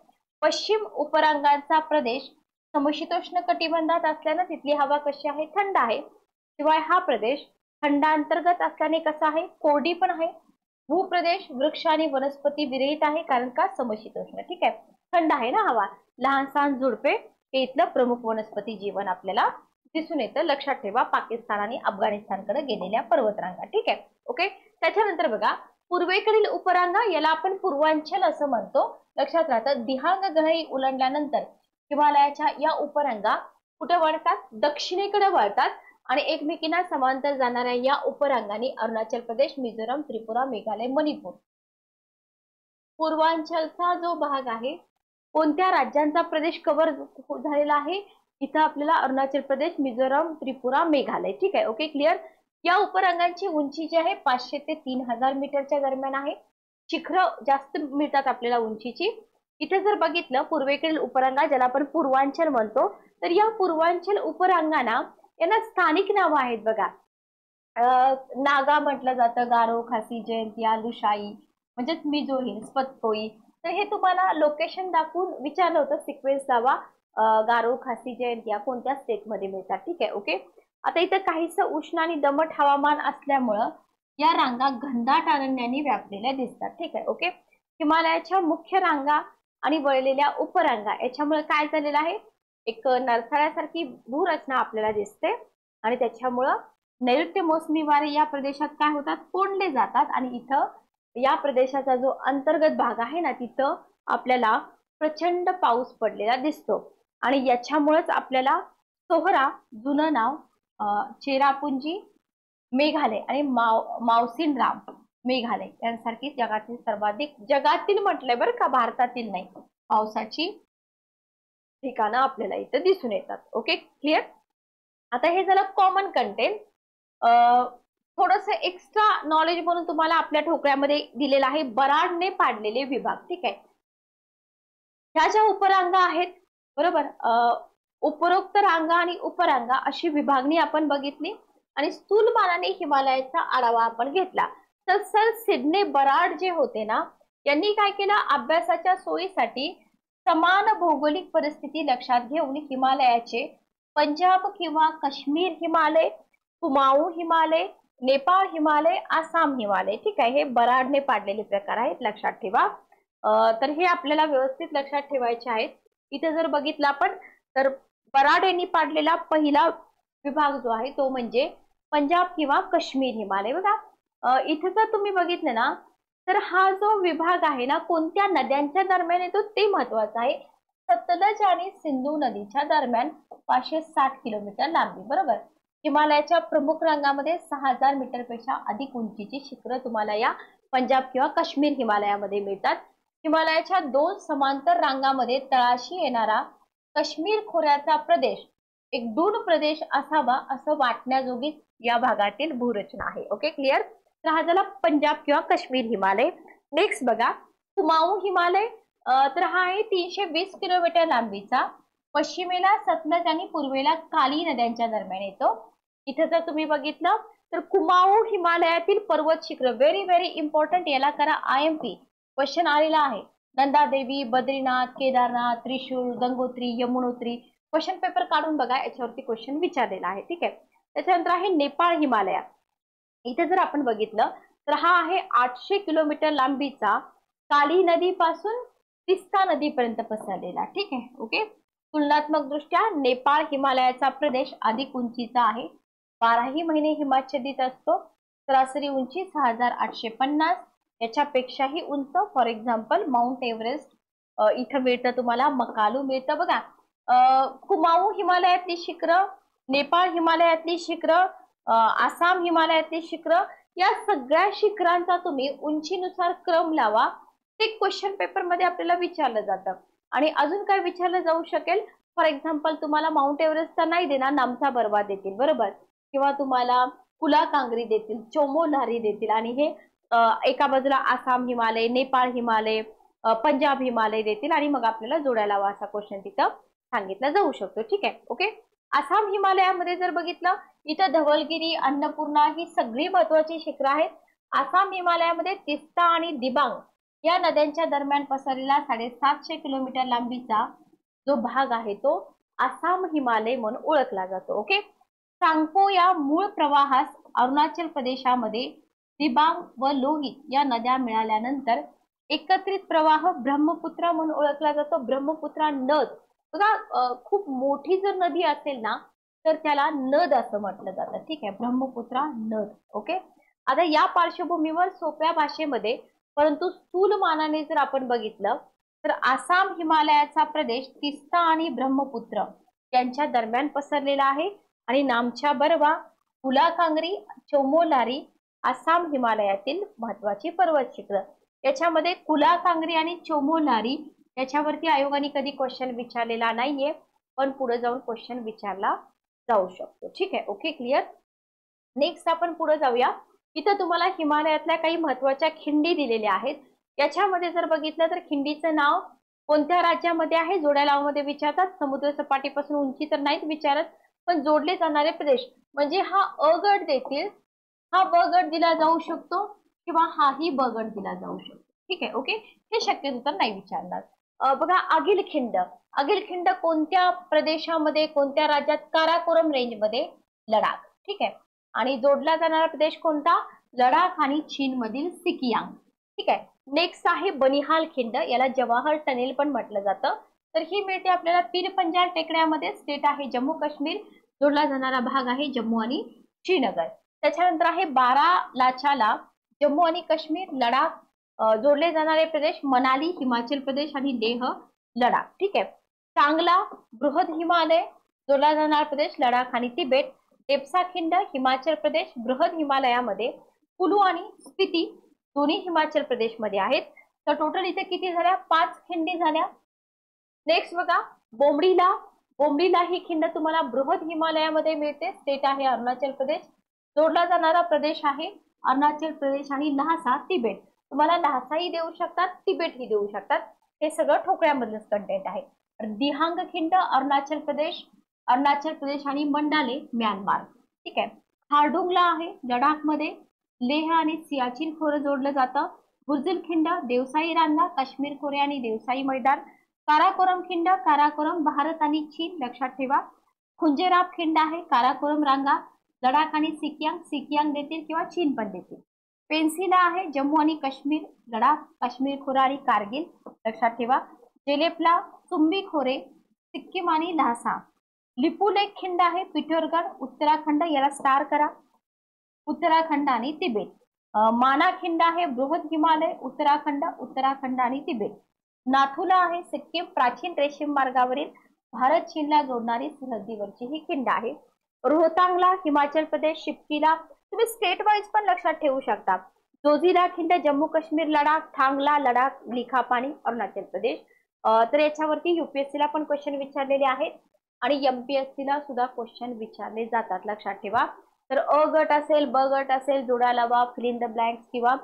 पश्चिम उपरांगाचा प्रदेश समशीतोष्ण कटिबंधात असल्यानं तिथली हवा कशी आहे, थंड आहे. शिवाय हा प्रदेश खंडांतर्गत असल्याने कसा आहे, कोरडी पण आहे. भूप्रदेश वृक्ष आणि वनस्पती विरहित आहे कारण का समशीतोष्ण. ठीक आहे, थंड आहे ना हवा. लहान सहान झुडपे हे इथलं प्रमुख वनस्पती जीवन आपल्याला दिसून येतं. लक्षात ठेवा, पाकिस्तान आणि अफगाणिस्तानकडे गेलेल्या पर्वतरांगा. ठीक आहे, ओके. त्याच्यानंतर बघा पूर्वेकडील उपरांगा याला आपण पूर्वांचल असं म्हणतो. लक्षात राहतं, दिहांग गहरी उलटल्यानंतर हिमालयाच्या या उपरांगा कुठे वळतात, दक्षिणेकडे वळतात आणि एकमेकींना समांतर जाणाऱ्या या उपरांगांनी अरुणाचल प्रदेश, मिझोरम, त्रिपुरा, मेघालय, मणिपूर पूर्वांचलचा जो भाग आहे कोणत्या राज्यांचा प्रदेश कव्हर झालेला आहे, इथं आपल्याला अरुणाचल प्रदेश, मिझोरम, त्रिपुरा, मेघालय. ठीक आहे, ओके, क्लिअर. या उपरांगांची उंची जी आहे 500 ते 3000 मीटरच्या दरम्यान आहे. शिखर जास्त मिळतात आपल्याला उंचीची. इथे जर बघितलं पूर्वेकडील उपरांगा ज्याला आपण पूर्वांचल म्हणतो, तर या पूर्वांचल उपरांगांना यांना स्थानिक नावं आहेत बघा. नागा म्हटलं जातं, गारो, खासी, जयंतिया, लुशाई म्हणजेच मिझो हिल्स, पतकोई. तर हे तुम्हाला लोकेशन दाखवून विचारलं होतं, सिक्वेन्स लावा. गारो, खासी, जयंतिया कोणत्या स्टेटमध्ये मिळतात. ठीक आहे, ओके. आता इथं काहीसं उष्ण आणि दमट हवामान असल्यामुळं या रांगा घनदाट अरण्याने व्यापलेल्या दिसतात. ठीक आहे, ओके. हिमालयाच्या मुख्य रांगा आणि वळलेल्या उपरांगा याच्यामुळे काय झालेलं आहे, एक नरसाळ्यासारखी भूरचना आपल्याला दिसते आणि त्याच्यामुळं नैऋत्य मोसमी वारे या प्रदेशात काय होतात, कोंडले जातात आणि इथं या प्रदेशाचा जो अंतर्गत भाग आहे ना तिथं आपल्याला प्रचंड पाऊस पडलेला दिसतो आणि याच्यामुळेच आपल्याला सोहरा, जुनं नाव चेरापुंजी मेघालय आणि मावसिनराम मेघालय यांसारखी जगातील सर्वाधिक, जगातील म्हटलंय बरं का, भारतातील नाही, पावसाची ठिकाणं आपल्याला इथं दिसून येतात. Okay, clear. आता हे झालं कॉमन कंटेंट. थोडस एक्स्ट्रा नॉलेज म्हणून तुम्हाला आपल्या ठोकळ्यामध्ये दिलेलं आहे बराडने पाडलेले विभाग. ठीक आहे, ह्या ज्या उपरांगा आहेत बरोबर, उपरोक्त रांगा आणि उपरांगा अशी विभागणी आपण बघितली आणि स्थूलमानाने हिमालयाचा आढावा आपण घेतला. तर सर सिडने बराड जे होते ना यांनी काय केलं, अभ्यासाच्या सोयीसाठी समान भौगोलिक परिस्थिती लक्षात घेऊन हिमालयाचे पंजाब किंवा काश्मीर हिमालय, कुमाऊ हिमालय, नेपाळ हिमालय, आसाम हिमालय, ठीक आहे, हे बराडने पाडलेले प्रकार आहेत. लक्षात ठेवा. तर हे आपल्याला व्यवस्थित लक्षात ठेवायचे आहेत. इथे जर बघितलं आपण तर बराड यांनी पाडलेला पहिला विभाग जो आहे तो म्हणजे पंजाब किंवा काश्मीर हिमालय. बघा इथे जर तुम्ही बघितलं ना तर हा जो विभाग आहे ना कोणत्या नद्यांच्या दरम्यान येतो ते महत्वाचं आहे. सतलज आणि सिंधू नदीच्या दरम्यान 560 किलोमीटर लांबी, बरोबर. हिमालयाच्या प्रमुख रांगामध्ये 6000 मीटर पेक्षा अधिक उंचीची शिखरं तुम्हाला या पंजाब किंवा काश्मीर हिमालयामध्ये मिळतात. हिमालयाच्या 2 समांतर रांगामध्ये तळाशी येणारा काश्मीर खोऱ्याचा प्रदेश एक दून प्रदेश असावा असं वाटण्याजोगी या भागातील भूरचना आहे. Okay, clear. तर हा झाला पंजाब किंवा काश्मीर हिमालय. नेक्स्ट बघा कुमाऊ हिमालय. तर हा आहे 320 किलोमीटर लांबीचा. पश्चिमेला सतलज आणि पूर्वेला काली नद्यांच्या दरम्यान येतो. इथे जर तुम्ही बघितलं तर कुमाऊ हिमालयातील पर्वत शिखर, व्हेरी व्हेरी इम्पॉर्टंट, याला करा IMP, क्वेश्चन आलेला आहे. नंदा देवी, बद्रीनाथ, केदारनाथ, त्रिशूल, गंगोत्री, यमुनोत्री. क्वेश्चन पेपर काढून बघा, याच्यावरती क्वेश्चन विचारलेला आहे. ठीक आहे. त्याच्यानंतर आहे नेपाळ हिमालय. इथे जर आपण बघितलं तर हा आहे 800 किलोमीटर लांबीचा, काली नदीपासून तिस्ता नदीपर्यंत पसरलेला. ठीक आहे. ओके. तुलनात्मक दृष्ट्या नेपाळ हिमालयाचा प्रदेश अधिक उंचीचा आहे. 12ही महिने हिमाच्छादित असतो. सरासरी उंची 6850. याच्यापेक्षाही उंच फॉर एक्झाम्पल माउंट एव्हरेस्ट इथं मिळतं तुम्हाला, मकालू मिळतं. बघा कुमाऊ हिमालयातली शिखरं, नेपाळ हिमालयातली शिखरं, आसाम हिमालयातली शिखरं, या सगळ्या शिखरांचा तुम्ही उंचीनुसार क्रम लावा. ते क्वेश्चन पेपर मध्ये आपल्याला विचारलं जातं. आणि अजून काय विचारलं जाऊ शकेल, फॉर एक्झाम्पल तुम्हाला माउंट एव्हरेस्टचा नाही देणार, नामचा बर्वा देतील, बरोबर, किंवा तुम्हाला कुला कांगरी देतील, चोमोलारी देतील, आणि हे एका बाजूला आसाम हिमालय, नेपाळ हिमालय, पंजाब हिमालय देतील, आणि मग आपल्याला जोडायला हवा असा क्वेश्चन तिथं सांगितला जाऊ शकतो. ठीक आहे. ओके. आसाम हिमालयामध्ये जर बघितलं इथं धवलगिरी, अन्नपूर्णा ही सगळी महत्वाची शिखरं आहेत. आसाम हिमालयामध्ये तिस्ता आणि दिबांग या नद्यांच्या दरम्यान पसरलेला 750 किलोमीटर लांबीचा जो भाग आहे तो आसाम हिमालय म्हणून ओळखला जातो. ओके. सांगपो या मूळ प्रवाहास अरुणाचल प्रदेशामध्ये दिबांग व लोहित या नद्या मिळाल्यानंतर एकत्रित प्रवाह ब्रह्मपुत्रा म्हणून ओळखला जातो. ब्रह्मपुत्रा नद बघा, खूप मोठी जर नदी असेल ना तर त्याला नद असं म्हटलं जातं. ठीक आहे. ब्रह्मपुत्रा नद. ओके. आता या पार्श्वभूमीवर सोप्या भाषेमध्ये परंतु स्थूल मानाने जर आपण बघितलं तर आसाम हिमालयाचा प्रदेश तिस्ता आणि ब्रह्मपुत्र यांच्या दरम्यान पसरलेला आहे. आणि नामच्या बर्वा, कुला कांगरी, चोमोलारी आसाम हिमालयातील महत्वाची पर्वत शिखर. याच्यामध्ये कुला कांगरी आणि चोमोलारी याच्यावरती आयोगाने कधी क्वेश्चन विचारलेला नाहीये, पण पुढे जाऊन क्वेश्चन विचारला जाऊ शकतो. ठीक आहे. Okay, clear. नेक्स्ट आपण पुढे जाऊया. इथं तुम्हाला हिमालयातल्या काही महत्वाच्या खिंडी दिलेल्या आहेत. याच्यामध्ये जर बघितलं तर खिंडीचं नाव कोणत्या राज्यामध्ये आहे जोड्या मध्ये विचारतात. समुद्र सपाटीपासून उंची तर नाहीत विचारत, पण जोडले जाणारे प्रदेश म्हणजे हा अ गट देतील, हा ब गट दिला जाऊ शकतो, किंवा हाही ब गट दिला जाऊ शकतो. ठीक आहे. ओके. हे शक्यतो तर नाही विचारणार. बघा आगिलखिंड. आगिलखिंड कोणत्या प्रदेशामध्ये, कोणत्या राज्यात? काराकोरम रेंजमध्ये, लडाख. ठीक आहे. आणि जोडला जाणारा प्रदेश कोणता? लडाख आणि चीन मधील सिकियांग. ठीक आहे. नेक्स्ट आहे बनिहाल खिंड, याला जवाहर टनेल पण म्हटलं जातं. तर ही मिळते आपल्याला पीर पंजाल टेकड्यामध्ये. स्टेट आहे जम्मू काश्मीर, जोडला जाणारा भाग आहे जम्मू आणि श्रीनगर. त्याच्यानंतर आहे बारालाचाला, जम्मू आणि काश्मीर, लडाख, जोडले जाणारे प्रदेश मनाली हिमाचल प्रदेश आणि लेह लडाख. ठीक आहे. चांगला बृहद हिमालय, जोडला जाणारा प्रदेश लडाख आणि तिबेट. टेप्सा खिंड हिमाचल प्रदेश, बृहद हिमालयामध्ये कुलू आणि स्पिती दोन्ही हिमाचल प्रदेशमध्ये आहेत. तर टोटल इथे किती झाल्या? 5 खिंडी झाल्या. नेक्स्ट बघा बोमडीला. बोमडीला ही खिंड तुम्हाला बृहद हिमालयामध्ये मिळते. स्टेट आहे अरुणाचल प्रदेश, जोडला जाणारा प्रदेश आहे अरुणाचल प्रदेश आणि लहासा तिबेट. तुम्हाला लहासाही देऊ शकतात, तिबेटही देऊ शकतात. हे सगळं ठोकळ्यामधलंच कंटेंट आहे. दिहांग खिंड अरुणाचल प्रदेश आणि मंडाले म्यानमार. ठीक आहे. हार्डुंगला आहे लडाखमध्ये, लेह आणि सियाचीन खोरं जोडलं जातं. बुर्जिल खिंड देवसाई रांगा, काश्मीर खोरे आणि देवसाई मैदान. काराकोरम खिंड, काराकोरम भारत आणि चीन, लक्षात ठेवा. खुंजेराब खिंड आहे काराकोरम रांगा, लडाख आणि सिकियांग देतील किंवा चीन पण देतील. पेन्सिला आहे जम्मू आणि काश्मीर, लडाख, काश्मीर खोरा आणि कारगिल, लक्षात ठेवा. जेलेपला सुंबी खोरे, सिक्कीम आणि लहासा. लिपुलेख खिंड आहे पिठोरगड, उत्तराखंड, याला स्टार करा, उत्तराखंड आणि तिबेट. मानाखिंड आहे बृहत हिमालय, उत्तराखंड आणि तिबेट. नाथुला आहे सिक्कीम, प्राचीन रेशीम मार्गावरील भारत चीनला जोडणारी सरहद्दीवरची ही खिंड आहे. रोहतांगला हिमाचल प्रदेश, शिप्कीला तुम्ही स्टेट वाईज पण लक्षात ठेवू शकता. जोजिला खिंड जम्मू काश्मीर, लडाख, थांगला लडाख, लिखापाणी अरुणाचल प्रदेश. तर याच्यावरती युपीएससी ला पण क्वेश्चन विचारलेले आहेत आणि एमपीएससी ला सुद्धा क्वेश्चन विचारले जातात, लक्षात ठेवा. तर अ गट असेल, ब गट असेल, जोडा लावा, फिल इन द ब्लँक्स किंवा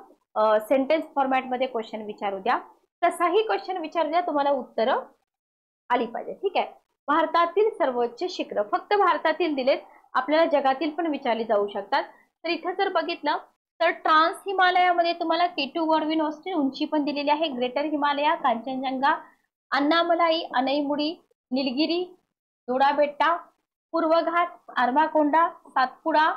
सेंटेन्स फॉर्मॅट मध्ये क्वेश्चन विचारू द्या. कसाही क्वेश्चन विचारू द्या, तुम्हाला उत्तरं आली पाहिजे. ठीक आहे. भारतातील सर्वोच्च शिखर फक्त भारतातील दिलेत, आपल्याला जगातील पण विचारले जाऊ शकतात. तर इथं जर बघितलं तर ट्रान्स हिमालयामध्ये तुम्हाला केटू गॉडविन ऑस्टिन उंची पण दिलेली आहे. ग्रेटर हिमालया, कांचनजंगा, अन्नामलाई, अनईमुडी, निलगिरी, जोडाबेट्टा, पूर्वघाट, आर्माकोंडा, सातपुडा,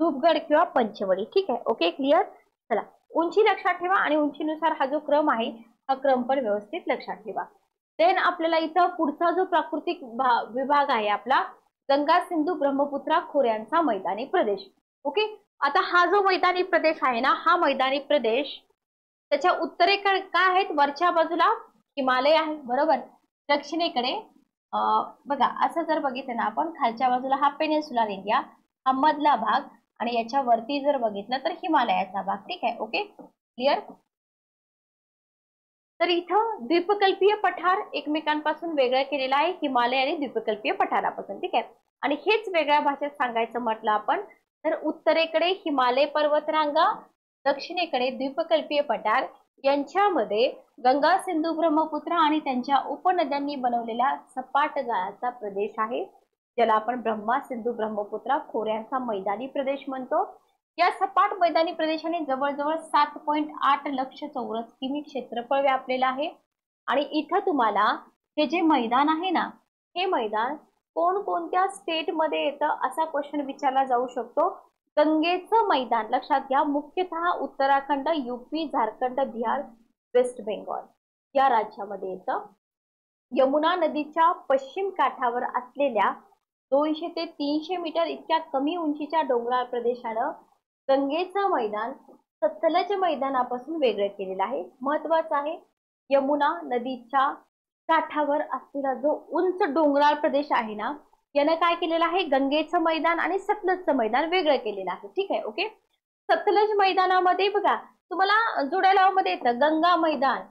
धूपगड किंवा पंचवडी. ठीक आहे. Okay, clear. चला, उंची लक्षात ठेवा आणि उंचीनुसार हा जो क्रम आहे हा क्रम पण व्यवस्थित लक्षात ठेवा. देन आपल्याला इथं पुढचा जो प्राकृतिक विभाग आहे आपला गंगा सिंधू ब्रह्मपुत्रा खोऱ्यांचा मैदानी प्रदेश. ओके, आता हा जो मैदानी प्रदेश आहे ना, हा मैदानी प्रदेश त्याच्या उत्तरेकडे काय आहेत, वरच्या बाजूला हिमालय आहे बरोबर, दक्षिणेकडे बघा असं जर बघितलं ना आपण, खालच्या बाजूला हा पेनिन्सुलर इंडिया, हा मधला भाग आणि याच्या वरती जर बघितलं तर हिमालयाचा भाग. ठीक आहे. Okay, clear. तर इथं द्वीपकल्पीय पठार एकमेकांपासून वेगळं केलेलं आहे, हिमालय आणि द्वीपकल्पीय पठारापासून. ठीक आहे. आणि हेच वेगळ्या भाषेत सांगायचं म्हटलं आपण तर उत्तरेकडे हिमालय पर्वतरांगा, दक्षिणेकडे द्वीपकल्पीय पठार, यांच्यामध्ये गंगा सिंधू ब्रह्मपुत्र आणि त्यांच्या उपनद्यांनी बनवलेला सपाट गाळाचा प्रदेश आहे, ज्याला आपण ब्रह्मा सिंधू ब्रह्मपुत्रा खोऱ्यांचा मैदानी प्रदेश म्हणतो. या सपाट मैदानी प्रदेशाने जवळजवळ 7.8 लक्ष चौरस किमी क्षेत्रफळ व्यापलेलं आहे. आणि इथं तुम्हाला हे जे मैदान आहे ना, हे मैदान कोणकोणत्या स्टेट मध्ये येतं असा क्वेश्चन विचारला जाऊ शकतो. गंगेचं मैदान लक्षात घ्या, मुख्यतः उत्तराखंड, यूपी, झारखंड, बिहार, वेस्ट बेंगॉल या राज्यामध्ये येतं. यमुना नदीच्या पश्चिम काठावर असलेल्या 200 ते 300 मीटर इतक्या कमी उंचीच्या डोंगराळ प्रदेशानं गंगेचं मैदान सतलज मैदानापासून वेगळं केलेलं आहे. महत्वाचं आहे, यमुना नदीच्या काठावर असलेला जो उंच डोंगराळ प्रदेश आहे ना, यानं काय केलेलं आहे, गंगेचं मैदान आणि सतलजचं मैदान वेगळं केलेलं आहे. ठीक आहे. ओके, सतलज मैदानामध्ये बघा तुम्हाला जोड्यालावामध्ये येतं गंगा मैदान,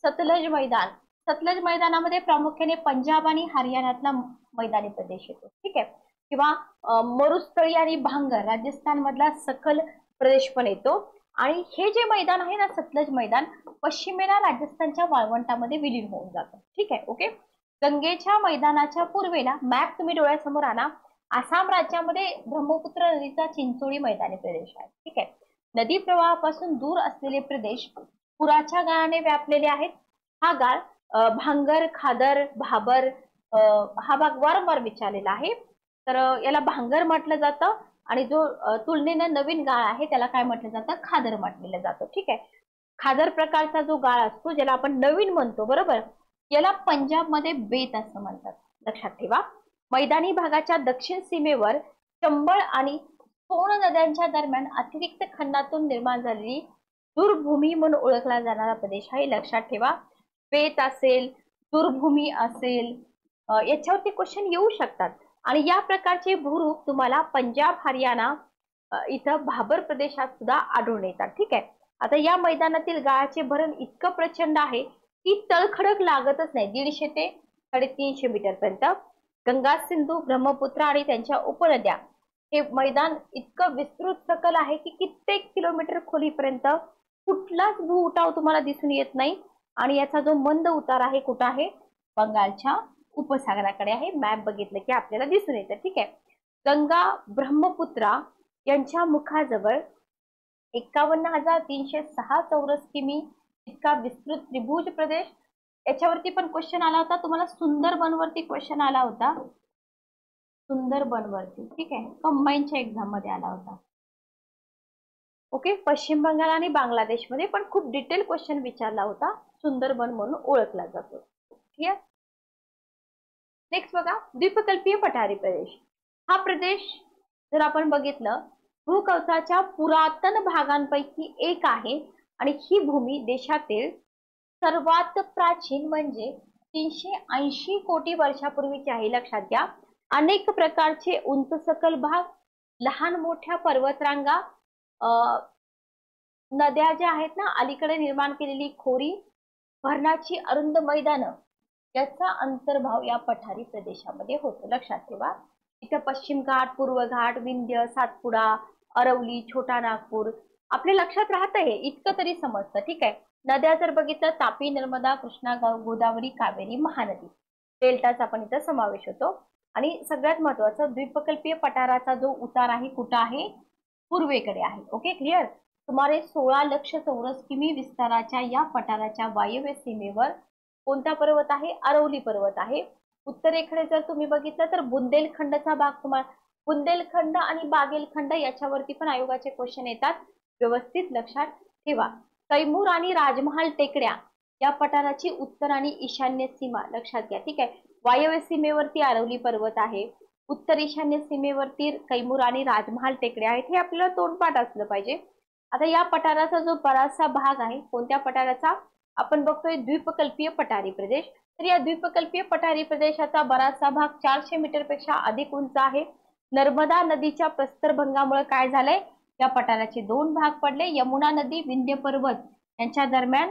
सतलज मैदान. सतलज मैदानामध्ये प्रामुख्याने पंजाब आणि हरियाणातला मैदानी प्रदेश येतो. ठीक आहे. किंवा मरुस्थळी आणि भांगर राजस्थान मधला सखल प्रदेश पण येतो. आणि हे जे मैदान आहे ना, सतलज मैदान, पश्चिमेला राजस्थानच्या वाळवंटामध्ये विलीन होऊन जातं. ठीक आहे. ओके, गंगेच्या मैदानाच्या पूर्वेला मॅप तुम्ही डोळ्यासमोर आणा, आसाम राज्यामध्ये ब्रह्मपुत्र नदीचा चिंचोळी मैदानी प्रदेश आहे. ठीक आहे. नदी प्रवाहापासून दूर असलेले प्रदेश पुराच्या गाळाने व्यापलेले आहेत. हा गाळ भांगर, खादर, भाबर हा भाग वारंवार विचारलेला आहे. तर याला भांगर म्हटलं जातं आणि जो तुलनेनं नवीन गाळ आहे त्याला काय म्हटलं जातं, खादर म्हटलेलं जातं. ठीक आहे. खादर प्रकारचा जो गाळ असतो ज्याला आपण नवीन म्हणतो बरोबर, याला पंजाबमध्ये बेत असं म्हणतात, लक्षात ठेवा. मैदानी भागाच्या दक्षिण सीमेवर चंबळ आणि सोन नद्यांच्या दरम्यान अतिरिक्त खंडातून निर्माण झालेली दुर्भूमी म्हणून ओळखला जाणारा प्रदेश आहे, लक्षात ठेवा. बेत असेल, दुर्भूमी असेल, याच्यावरती क्वेश्चन येऊ शकतात. आणि या प्रकारचे भूरूप तुम्हाला पंजाब, हरियाणा इथं भाबर प्रदेशात सुद्धा आढळून येतात. ठीक आहे. आता या मैदानातील गाळाचे भरण इतकं प्रचंड आहे की तळखडक लागतच नाही, 150 ते 350 मीटर पर्यंत. गंगा सिंधू ब्रह्मपुत्र आणि त्यांच्या उपनद्या हे मैदान इतकं विस्तृत सकल आहे की कित्येक किलोमीटर खोलीपर्यंत कुठलाच भू उठाव तुम्हाला दिसून येत नाही. आणि याचा जो मंद उतार आहे कुठं आहे, बंगालच्या उपसागराकडे आहे. मॅप बघितलं की आपल्याला दिसून येतं. ठीक आहे. गंगा ब्रह्मपुत्रा यांच्या मुखाजवळ 51,306 चौरस किमी इतका विस्तृत त्रिभुज प्रदेश. याच्यावरती पण क्वेश्चन आला होता तुम्हाला, सुंदरबनवरती क्वेश्चन आला होता, सुंदरबनवरती. ठीक आहे, कंबाईनच्या एक्झाम मध्ये आला होता. ओके, पश्चिम बंगाल आणि बांगलादेशमध्ये पण खूप डिटेल क्वेश्चन विचारला होता, सुंदरबन म्हणून ओळखला जातो. क्लिअर. नेक्स्ट बघा, द्वीपकल्पीय पठारी प्रदेश. हा प्रदेश जर आपण बघितलं भूकवचाच्या पुरातन भागांपैकी एक आहे आणि ही भूमी देशातील सर्वात प्राचीन म्हणजे 380 कोटी वर्षापूर्वीची आहे. लक्षात घ्या. अनेक प्रकारचे उंच सकल भाग, लहान मोठ्या पर्वतरांगा, नद्या ज्या आहेत ना, अलीकडे निर्माण केलेली खोरी, भरणाची अरुंद मैदानं याचा अंतर्भाव या पठारी प्रदेशामध्ये होतो. लक्षात ठेवा. इथं पश्चिम घाट, पूर्व घाट, विंध्य, सातपुडा, अरवली, छोटा नागपूर आपल्या लक्षात राहतं. हे इतकं तरी समजतं. ठीक आहे. नद्या जर बघितलं, तापी, नर्मदा, कृष्णा, गोदावरी, कावेरी, महानदी, डेल्टाचा पण इथं समावेश होतो. आणि सगळ्यात महत्वाचं, द्वीपकल्पीय पठाराचा जो उतार आहे कुठं आहे? पूर्वेकडे आहे. Okay, clear. सुमारे 16 लक्ष चौरस किमी विस्ताराच्या या पठाराच्या वायव्य सीमेवर कोणता पर्वत आहे? अरवली पर्वत आहे. उत्तरेकडे जर तुम्ही बघितलं तर बुंदेलखंडचा भाग, तुम्हाला बुंदेलखंड आणि बागेलखंड याच्यावरती पण आयोगाचे क्वेश्चन येतात. व्यवस्थित लक्षात ठेवा. कैमूर आणि राजमहाल टेकड्या या पठाराची उत्तर आणि ईशान्य सीमा लक्षात घ्या. ठीक आहे. वायव्य सीमेवरती अरवली पर्वत आहे, उत्तर ईशान्य सीमेवरती कैमूर आणि राजमहाल टेकड्या आहेत. हे आपल्याला तोंडपाठ असलं पाहिजे. आता या पठाराचा जो बराचसा भाग आहे, कोणत्या पठाराचा? आपण बघतोय द्वीपकल्पीय पठारी प्रदेश. तर या द्वीपकल्पीय पठारी प्रदेशाचा बराचसा भाग 400 मीटर पेक्षा अधिक उंच आहे. नर्मदा नदीच्या प्रस्तरभंगामुळे काय झालंय? या पठाराचे दोन भाग पडले. यमुना नदी, विंध्य पर्वत यांच्या दरम्यान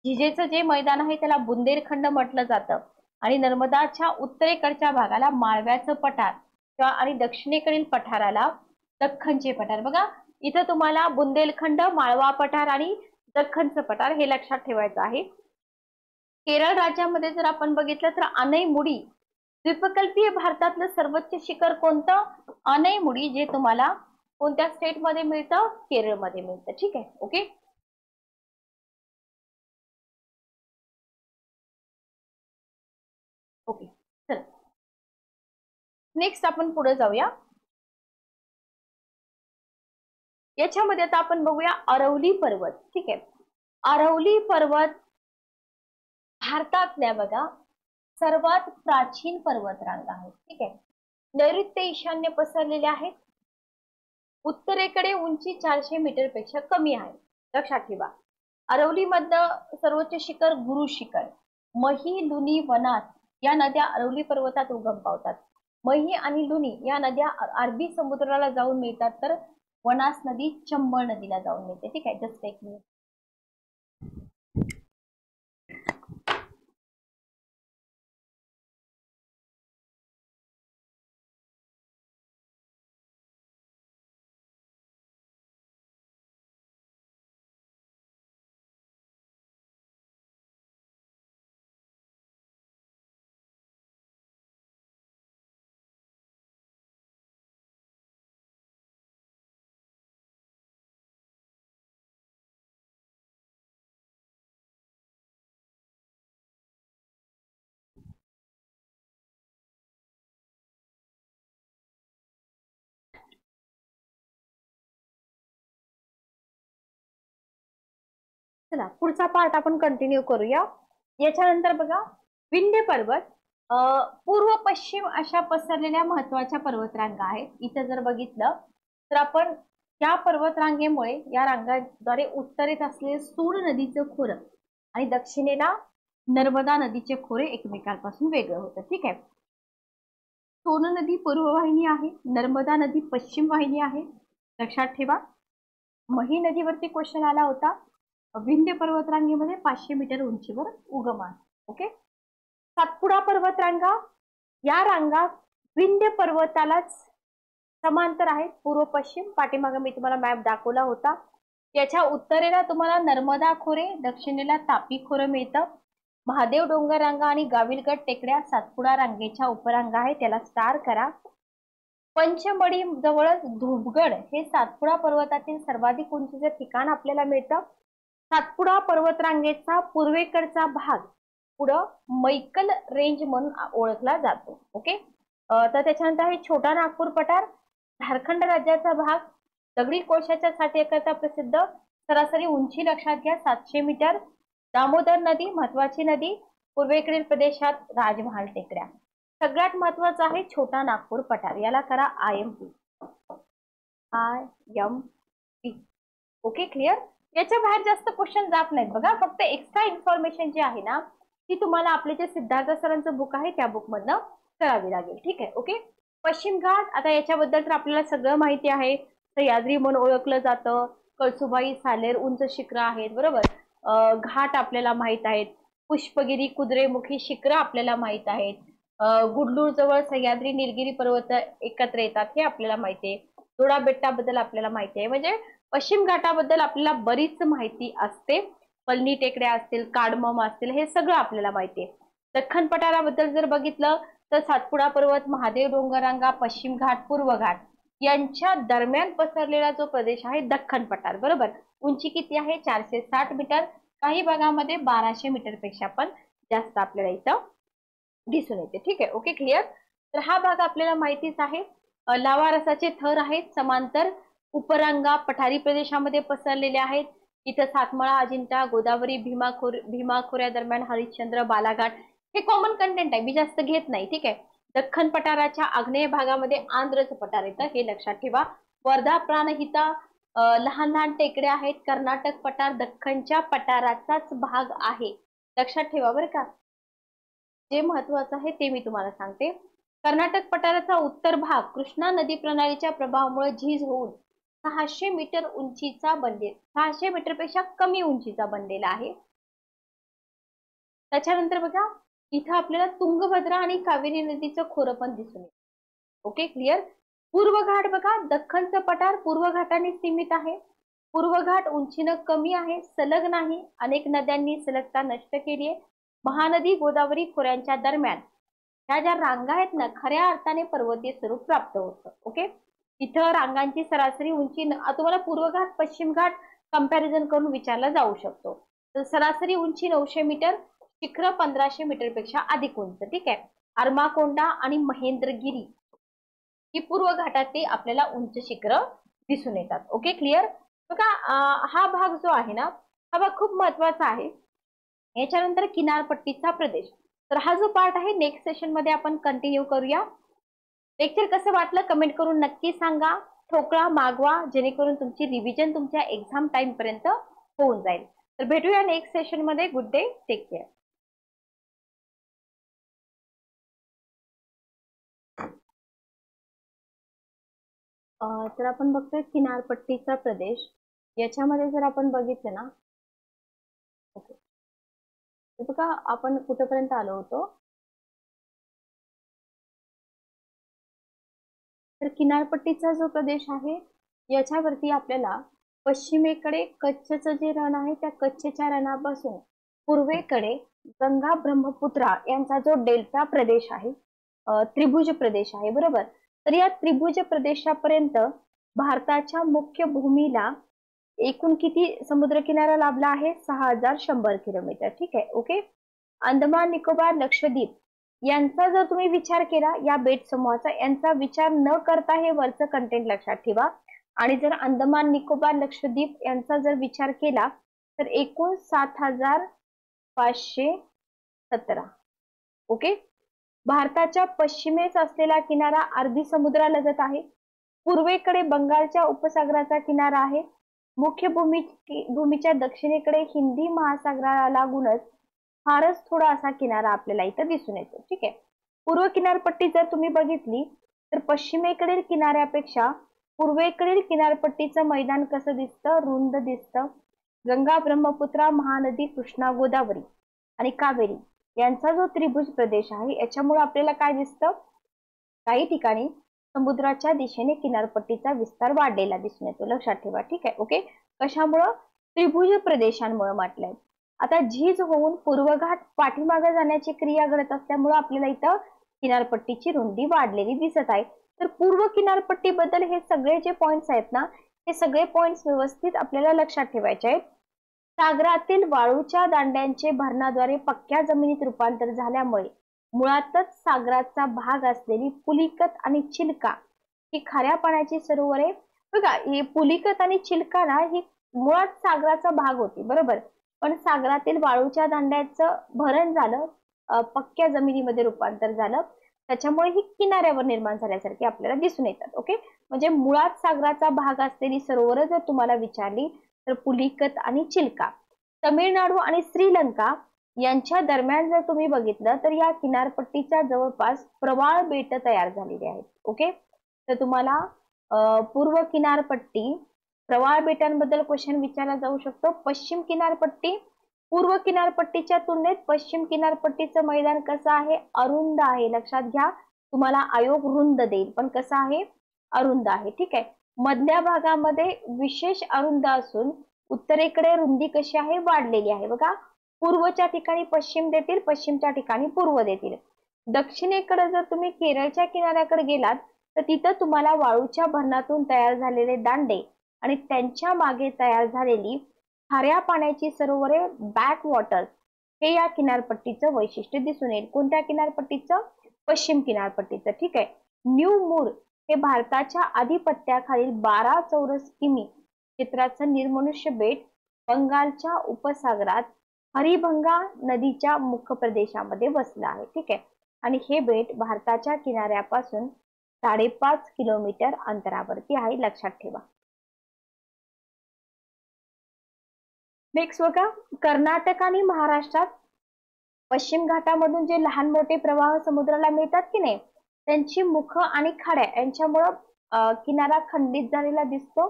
झिजेचं जे मैदान आहे त्याला बुंदेलखंड म्हटलं जातं आणि नर्मदाच्या उत्तरेकडच्या भागाला माळव्याचं पठार आणि दक्षिणेकडील पठाराला दख्खनचे पठार. बघा, इथं तुम्हाला बुंदेलखंड, माळवा पठार आणि दख्खनचं पठार हे लक्षात ठेवायचं आहे. केरळ राज्यामध्ये जर आपण बघितलं तर अनैमुडी द्वीपकल्पीय भारतातलं सर्वोच्च शिखर कोणतं? अनैमुडी, जे तुम्हाला कोणत्या स्टेट मध्ये मिळतं? केरळमध्ये मिळतं. ठीक आहे. Okay, okay. चल, नेक्स्ट आपण पुढे जाऊया. याच्यामध्ये आता आपण बघूया अरवली पर्वत. ठीक आहे. अरवली पर्वत भारतातल्या बघा सर्वात प्राचीन पर्वतरांगा आहेत. ठीक आहे. नैऋत्य ईशान्य पसरलेल्या आहेत. उत्तरेकडे उंची 400 मीटर पेक्षा कमी आहे. लक्षात ठेवा. अरवली मधलं सर्वोच्च शिखर गुरु शिखर, मही, लुनी, वनास या नद्या अरवली पर्वतात उगम पावतात. मही आणि लुनी या नद्या अरबी समुद्राला जाऊन मिळतात, तर वनास नदी चंबळ नदीला जाऊन मिळते. ठीक आहे. जस्ट एक मिनिट. चला, पुढचा पार्ट आपण कंटिन्यू करूया. याच्यानंतर बघा विंध्य पर्वत पूर्व पश्चिम अशा पसरलेल्या महत्वाच्या पर्वतरांगा आहेत. इथं जर बघितलं तर आपण या पर्वतरांगेमुळे या रांगाद्वारे उत्तरेत असलेले सूड नदीचं खोरं आणि दक्षिणेला नर्मदा नदीचे खोरे एकमेकांपासून वेगळं होतं. ठीक आहे. सोन नदी पूर्व वाहिनी आहे, नर्मदा नदी पश्चिम वाहिनी आहे. लक्षात ठेवा. मही नदीवरती क्वेश्चन आला होता. विंध्य पर्वतरांगेमध्ये 500 मीटर उंचीवर उगम आहे. ओके. सातपुडा पर्वतरांगा या रांगा विंध्य पर्वतालाच समांतर आहेत, पूर्व पश्चिम. पाठीमागे मी तुम्हाला मॅप दाखवला होता. याच्या उत्तरेला तुम्हाला नर्मदा खोरे, दक्षिणेला तापी खोरं मिळतं. महादेव डोंगर रांगा आणि गाविलगड टेकड्या सातपुडा रांगेच्या उपरांगा आहे, त्याला स्टार करा. पंचमढी जवळच धुपगड हे सातपुडा पर्वतातील सर्वाधिक उंचीचे ठिकाण आपल्याला मिळतं. सातपुडा पर्वतरांगेचा पूर्वेकडचा भाग पुढं मैकल रेंज म्हणून ओळखला जातो. ओके. तर त्याच्यानंतर आहे छोटा नागपूर पठार, झारखंड राज्याचा भाग, दगडी कोळशाच्या साठ्याकरता प्रसिद्ध. सरासरी उंची लक्षात घ्या 700 मीटर. दामोदर नदी महत्वाची नदी, पूर्वेकडील प्रदेशात राजमहाल टेकड्या. सगळ्यात महत्वाचं आहे छोटा नागपूर पठार, याला करा IMP. IMP. Okay, clear. याच्या बाहेर जास्त क्वेश्चन जात नाहीत बघा, फक्त एक्स्ट्रा इन्फॉर्मेशन जी आहे ना ती तुम्हाला आपले जे सिद्धार्थ सरांचं बुक आहे त्या बुक मधनं करावी लागेल. ठीक आहे, ओके. पश्चिम घाट, आता याच्याबद्दल तर आपल्याला सगळं माहिती आहे. सह्याद्री म्हणून ओळखलं जातं. कळसुबाई, सालेर उंच शिखरं आहेत, बरोबर. घाट आपल्याला माहित आहेत. पुष्पगिरी, कुद्रेमुखी शिखरं आपल्याला माहित आहेत. गुडलूर जवळ सह्याद्री, निलगिरी पर्वत एकत्र येतात हे आपल्याला माहिती आहे. दोडा बेट्टाबद्दल आपल्याला माहिती आहे. म्हणजे पश्चिम घाटाबद्दल आपल्याला बरीच माहिती असते. पलनी टेकड्या असतील, काडमम असतील, हे सगळं आपल्याला माहिती आहे. दख्खन पठाराबद्दल जर बघितलं तर सातपुडा पर्वत, महादेव डोंगररांगा, पश्चिम घाट, पूर्व घाट यांच्या दरम्यान पसरलेला जो प्रदेश आहे दख्खन पठार, बरोबर. उंची किती आहे? 460 मीटर. काही भागामध्ये 1200 मीटर पेक्षा पण जास्त आपल्याला इथं दिसून येते. ठीक आहे, ओके, क्लिअर. तर हा भाग आपल्याला माहितीच आहे. लावा रसाचे थर आहेत समांतर उपरांगा पठारी प्रदेशामध्ये पसरलेले आहेत. इथं सातमाळा, अजिंठा, गोदावरी, भीमा खोऱ्या दरम्यान हरिश्चंद्र, बालाघाट हे कॉमन कंटेंट आहे, मी जास्त घेत नाही. ठीक आहे. दख्खन पठाराच्या आग्नेय भागामध्ये आंध्रचं पठार येतं, हे लक्षात ठेवा. वर्धा, प्राणहिता, लहान लहान टेकड्या आहेत. कर्नाटक पठार दख्खनच्या पठाराचाच भाग आहे, लक्षात ठेवा बरं का. जे महत्वाचं आहे ते मी तुम्हाला सांगते. कर्नाटक पठाराचा उत्तर भाग कृष्णा नदी प्रणालीच्या प्रभावामुळे झीज होऊन 600 मीटर उंचीचा बनले 600 मीटर पेक्षा कमी उंचीचा बनलेला आहे. त्याच्यानंतर बघा इथं आपल्याला तुंगभद्रा आणि कावेरी नदीचं खोरं पण दिसून येईल. Okay, clear. पूर्व घाट बघा, दख्खनचं पठार पूर्व घाटाने सीमित आहे. पूर्व घाट उंचीनं कमी आहे, सलग नाही. अनेक नद्यांनी सलगता नष्ट केली आहे. महानदी, गोदावरी खोऱ्यांच्या दरम्यान ह्या ज्या रांगा आहेत ना, खऱ्या अर्थाने पर्वतीय स्वरूप प्राप्त होतं. ओके, इथं रांगांची सरासरी उंची तुम्हाला पूर्व घाट पश्चिम घाट कंपॅरिझन करून विचारला जाऊ शकतो. तर सरासरी उंची 900 मीटर, शिखर 1500 मीटर पेक्षा अधिक उंच. ठीक आहे. अर्माकोंडा आणि महेंद्रगिरी ही पूर्व घाटातील आपल्याला उंच शिखर दिसून येतात. Okay, clear. बघा हा भाग जो आहे ना हा भाग खूप महत्वाचा आहे. याच्यानंतर किनारपट्टीचा प्रदेश. तर हा जो पार्ट आहे नेक्स्ट सेशन मध्ये आपण कंटिन्यू करूया. लेक्चर कसं वाटलं कमेंट करून नक्की सांगा. ठोकळा मागवा जेणेकरून तुमची रिव्हिजन तुमच्या एक्झाम टाइम पर्यंत होऊन जाईल. तर भेटूया नेक्स्ट सेशन मध्ये. Good day, take care. तर आपण बघतोय किनारपट्टीचा प्रदेश. याच्यामध्ये जर आपण बघितलं ना, ओके, बघा आपण कुठेपर्यंत आलो होतो. तर किनारपट्टीचा जो प्रदेश आहे याच्यावरती आपल्याला पश्चिमेकडे कच्छचं जे रण आहे त्या कच्छच्या रणापासून पूर्वेकडे गंगा ब्रह्मपुत्रा यांचा जो डेल्टा प्रदेश आहे, त्रिभुज प्रदेश आहे, बरोबर. तर या त्रिभुज प्रदेशापर्यंत भारताच्या मुख्य भूमीला एकूण किती समुद्रकिनारा लाभला आहे? 6100 किलोमीटर. ठीक आहे, ओके. अंदमान निकोबार लक्षद्वीप यांचा जर तुम्ही विचार केला, या बेट समूहाचा यांचा विचार न करता हे वरचं कंटेंट लक्षात ठेवा. आणि जर अंदमान निकोबार लक्षद्वीप यांचा जर विचार केला तर एकूण 7517. ओके. भारताच्या पश्चिमेस असलेला किनारा अरबी समुद्रालगत आहे. पूर्वेकडे बंगालच्या उपसागराचा किनारा आहे. मुख्य भूमीच्या दक्षिणेकडे हिंदी महासागराला लागूनच फारच थोडा असा किनारा आपल्याला इथं दिसून येतो. ठीक आहे. पूर्व किनारपट्टी जर तुम्ही बघितली तर पश्चिमेकडील किनाऱ्यापेक्षा पूर्वेकडील किनारपट्टीचं मैदान कसं दिसतं? रुंद दिसतं. गंगा ब्रह्मपुत्रा महानदी, कृष्णा गोदावरी आणि कावेरी यांचा जो त्रिभुज प्रदेश आहे याच्यामुळे आपल्याला काय दिसतं? काही ठिकाणी समुद्राच्या दिशेने किनारपट्टीचा विस्तार वाढलेला दिसून येतो, लक्षात ठेवा. ठीक आहे, ओके. कशामुळं? त्रिभुज प्रदेशांमुळे म्हटलंय. आता झीज होऊन पूर्व घाट पाठीमागे जाण्याची क्रिया घडत असल्यामुळे आपल्याला इथं किनारपट्टीची रुंदी वाढलेली दिसत आहे. तर पूर्व किनारपट्टी बद्दल हे सगळे जे पॉइंट्स आहेत ना हे सगळे पॉइंट्स व्यवस्थित आपल्याला लक्षात ठेवायचे आहेत. सागरातील वाळूच्या दांड्यांचे भरणाद्वारे पक्क्या जमिनीत रूपांतर झाल्यामुळे मुळातच सागराचा भाग असलेली पुलिकत आणि चिल्का ही खाऱ्या पाण्याची सरोवरे, बघा ही पुलिकत आणि चिल्का ना ही मुळात सागराचा भाग होती, बरोबर. पण सागरातील वाळूच्या दांड्याचं भरण झालं, पक्क्या जमिनीमध्ये रूपांतर झालं त्याच्यामुळे ही किनाऱ्यावर निर्माण झाल्यासारखी आपल्याला दिसून येतात. ओके, म्हणजे मुळात सागराचा भाग असलेली सरोवर जर तुम्हाला विचारली तर पुलिकत आणि चिल्का. तमिळनाडू आणि श्रीलंका यांच्या दरम्यान जर तुम्ही बघितलं तर या किनारपट्टीच्या जवळपास प्रवाळ बेट तयार झालेली आहेत. ओके, तर तुम्हाला पूर्व किनारपट्टी प्रवाळ बेटांबद्दल क्वेश्चन विचारला जाऊ शकतो. पश्चिम किनारपट्टी, पूर्व किनारपट्टीच्या तुलनेत पश्चिम किनारपट्टीचं मैदान कसं आहे, अरुंद आहे. लक्षात घ्या, तुम्हाला आयोग रुंद देईल पण कसं आहे, अरुंद आहे. ठीक आहे, मधल्या भागामध्ये विशेष अरुंद असून उत्तरेकडे रुंदी कशी आहे, वाढलेली आहे. बघा, पूर्वच्या ठिकाणी पश्चिम देतील, पश्चिमच्या ठिकाणी पूर्व देतील. दक्षिणेकडे जर तुम्ही केरळच्या किनाऱ्याकडे गेलात तर तिथं तुम्हाला वाळूच्या भरणातून तयार झालेले दांडे आणि त्यांच्या मागे तयार झालेली खाऱ्या पाण्याची सरोवरे, बॅक वॉटर्स, हे या किनारपट्टीचं वैशिष्ट्य दिसून येईल. कोणत्या किनारपट्टीचं, पश्चिम किनारपट्टीचं. ठीक आहे, न्यू मूर हे भारताच्या आधिपत्याखालील 12 चौरस किमी क्षेत्राचं निर्मनुष्य बेट बंगालच्या उपसागरात हरिभंगा नदीच्या मुख्य प्रदेशामध्ये वसलं आहे. ठीक आहे, आणि हे बेट भारताच्या किनाऱ्यापासून 5.5 किलोमीटर अंतरावरती आहे. लक्षात ठेवा. नेक्स्ट बघा, कर्नाटक आणि महाराष्ट्रात पश्चिम घाटामधून जे लहान मोठे प्रवाह समुद्राला मिळतात की नाही, त्यांची मुख आणि खाड्या यांच्यामुळं किनारा खंडित झालेला दिसतो.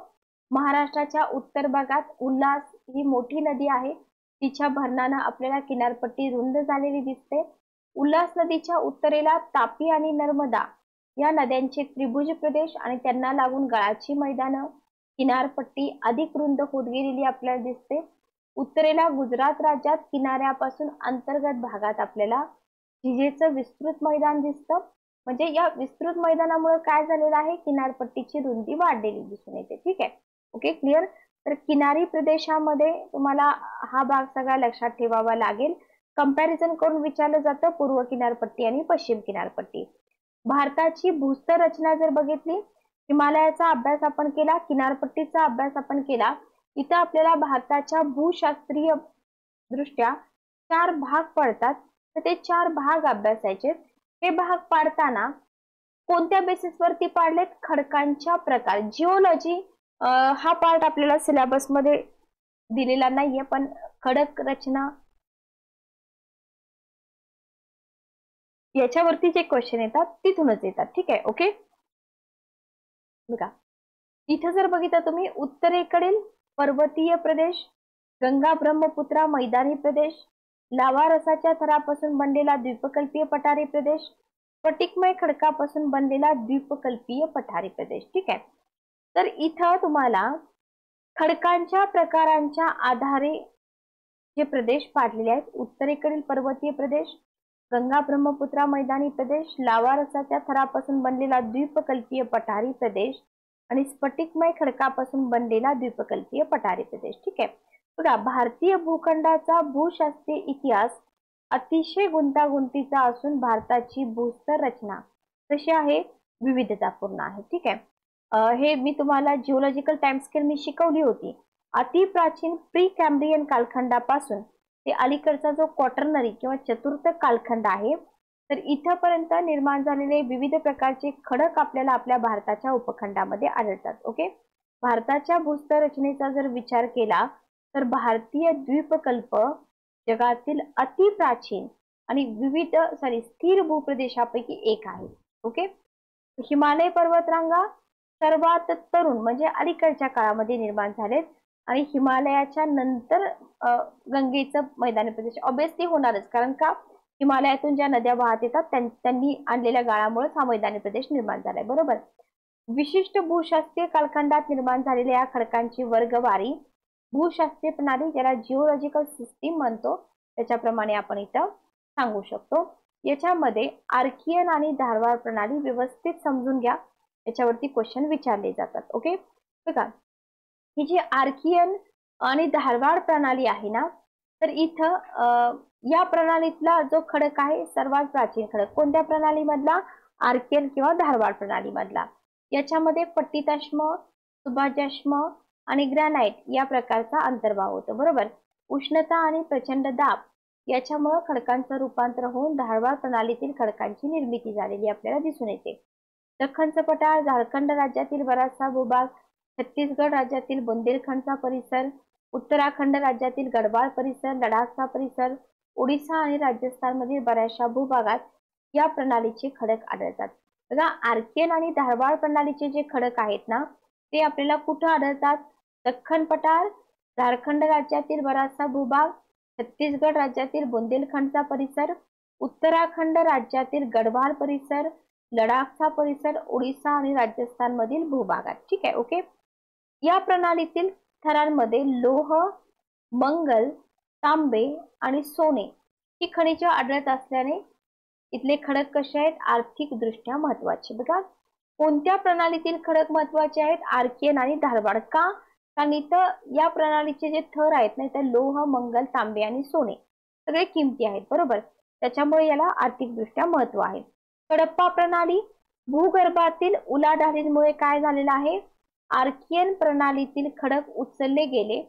महाराष्ट्राच्या उत्तर भागात उल्हास ही मोठी नदी आहे, तिच्या भरणानं आपल्याला किनारपट्टी रुंद झालेली दिसते. उल्हास नदीच्या उत्तरेला तापी आणि नर्मदा या नद्यांचे त्रिभुज प्रदेश आणि त्यांना लागून गाळाची मैदानं, किनारपट्टी अधिक रुंद होत गेलेली आपल्याला दिसते. उत्तरेला गुजरात राज्यात किनाऱ्यापासून अंतर्गत भागात आपल्याला झिजेचं विस्तृत मैदान दिसतं. म्हणजे या विस्तृत मैदानामुळे काय झालेलं आहे, किनारपट्टीची रुंदी वाढलेली दिसून येते. ठीक आहे, ओके, क्लिअर. तर किनारी प्रदेशामध्ये तुम्हाला हा भाग सगळा लक्षात ठेवावा लागेल. कंपॅरिझन करून विचारलं जातं पूर्व किनारपट्टी आणि पश्चिम किनारपट्टी. भारताची भूस्तर रचना जर बघितली, हिमालयाचा अभ्यास आपण केला, किनारपट्टीचा अभ्यास आपण केला. इथं आपल्याला भारताच्या भूशास्त्रीय दृष्ट्या 4 भाग पडतात, तर ते 4 भाग अभ्यासायचे. हे भाग पाडताना कोणत्या बेसिसवरती पाडलेत, खडकांच्या प्रकार. जिओलॉजी हा पार्ट आपल्याला सिलेबस मध्ये दिलेला नाहीये, पण खडक रचना याच्यावरती जे क्वेश्चन येतात तिथूनच येतात. ठीक आहे, ओके. बघा, इथं जर बघितलं तुम्ही, उत्तरेकडील पर्वतीय प्रदेश, गंगा ब्रह्मपुत्रा मैदानी प्रदेश, लावा रसाच्या थरापासून बनलेला द्वीपकल्पीय पठारी प्रदेश, स्फटिकमय खडकापासून बनलेला द्वीपकल्पीय पठारी प्रदेश. ठीक आहे, तर इथं तुम्हाला खडकांच्या प्रकारांच्या आधारे जे प्रदेश पाडलेले आहेत, उत्तरेकडील पर्वतीय प्रदेश, गंगा ब्रह्मपुत्रा मैदानी प्रदेश, लावा रसाच्या थरापासून बनलेला द्वीपकल्पीय पठारी प्रदेश आणि स्फटिकमय खडकापासून बनलेला द्वीपकल्पीय पठारी प्रदेश. ठीक आहे, बघा, भारतीय भूखंडाचा भूशास्त्रीय इतिहास अतिशय गुंतागुंतीचा असून भारताची भूस्तर रचना कशी आहे, विविधतापूर्ण आहे. ठीक आहे, हे मी तुम्हाला जिओलॉजिकल टाइम स्केल मी शिकवली होती. अति प्राचीन प्री कॅम्ब्रियन कालखंडापासून ते अलीकडचा जो क्वाटर्नरी किंवा चतुर्थ कालखंड आहे, तर इथपर्यंत निर्माण झालेले विविध प्रकारचे खडक आपल्याला आपल्या भारताच्या उपखंडामध्ये आढळतात. ओके, भारताच्या भूस्तर रचनेचा जर विचार केला तर भारतीय द्वीपकल्प जगातील अति प्राचीन आणि स्थिर भूप्रदेशापैकी एक आहे. ओके, हिमालय पर्वतरांगा सर्वात तरुण म्हणजे अलीकडच्या काळामध्ये निर्माण झालेत आणि हिमालयाच्या नंतर गंगेचं मैदानी प्रदेश ऑब्विसली होणारच, कारण का हिमालयातून ज्या नद्या वाहत येतात त्यांनी आणलेल्या गाळामुळे हा मैदानी प्रदेश निर्माण झालाय. बरोबर, विशिष्ट भूशास्त्रीय कालखंडात निर्माण झालेल्या या खडकांची वर्गवारी भूशास्त्रीय प्रणाली, ज्याला जिओलॉजिकल सिस्टीम म्हणतो, त्याच्याप्रमाणे आपण इथं सांगू शकतो. याच्यामध्ये आर्कियन आणि धारवाड प्रणाली व्यवस्थित समजून घ्या, याच्यावरती क्वेश्चन विचारले जातात. ओके, बघा, ही जी आर्कियन आणि धारवाड प्रणाली आहे ना, तर इथं या प्रणालीतला जो खडक आहे सर्वात प्राचीन खडक कोणत्या प्रणालीमधला, आर्कियन किंवा धारवाड प्रणालीमधला. याच्यामध्ये पट्टिताश्म, सुभाजाश्म आणि ग्रॅनाइट या प्रकारचा अंतर्भाव होतो. बरोबर, उष्णता आणि प्रचंड दाब याच्यामुळे खडकांचं रूपांतर होऊन ढाळवाळ प्रणालीतील खडकांची निर्मिती झालेली आपल्याला दिसून येते. दख्खनचं पठार, झारखंड राज्यातील बराचसा भूभाग, छत्तीसगड राज्यातील बुंदेलखंडचा परिसर, उत्तराखंड राज्यातील गढवाल परिसर, लडाखचा परिसर, ओडिशा आणि राजस्थानमधील बऱ्याचशा भूभागात या प्रणालीचे खडक आढळतात. बघा, आर्कियन आणि ढाळवाळ प्रणालीचे जे खडक आहेत ना, ते आपल्याला कुठे आढळतात? दख्खन पठार, झारखंड राज्यातील बराचसा भूभाग, छत्तीसगड राज्यातील बुंदेलखंडचा परिसर, उत्तराखंड राज्यातील गढवाल परिसर, लडाखचा परिसर, ओडिशा आणि राजस्थानमधील भूभागात. ठीक आहे, ओके. या प्रणालीतील थरांमध्ये लोह, मंगल, तांबे आणि सोने ही खनिजे आढळत असल्याने इथले खडक कसे आहेत? आर्थिक दृष्ट्या महत्वाचे. बघा, कोणत्या प्रणालीतील खडक महत्वाचे आहेत? आर्कियन आणि ढाळवाळ. का? कारण इथं या प्रणालीचे जे थर आहेत ना, इथं लोह, मंगल, तांबे आणि सोने सगळे किमती आहेत, बरोबर. त्याच्यामुळे याला आर्थिक दृष्ट्या महत्व आहे. हडप्पा प्रणाली, भूगर्भातील उलाढालीमुळे काय झालेलं आहे? आर्कियन प्रणालीतील खडक उचलले गेले,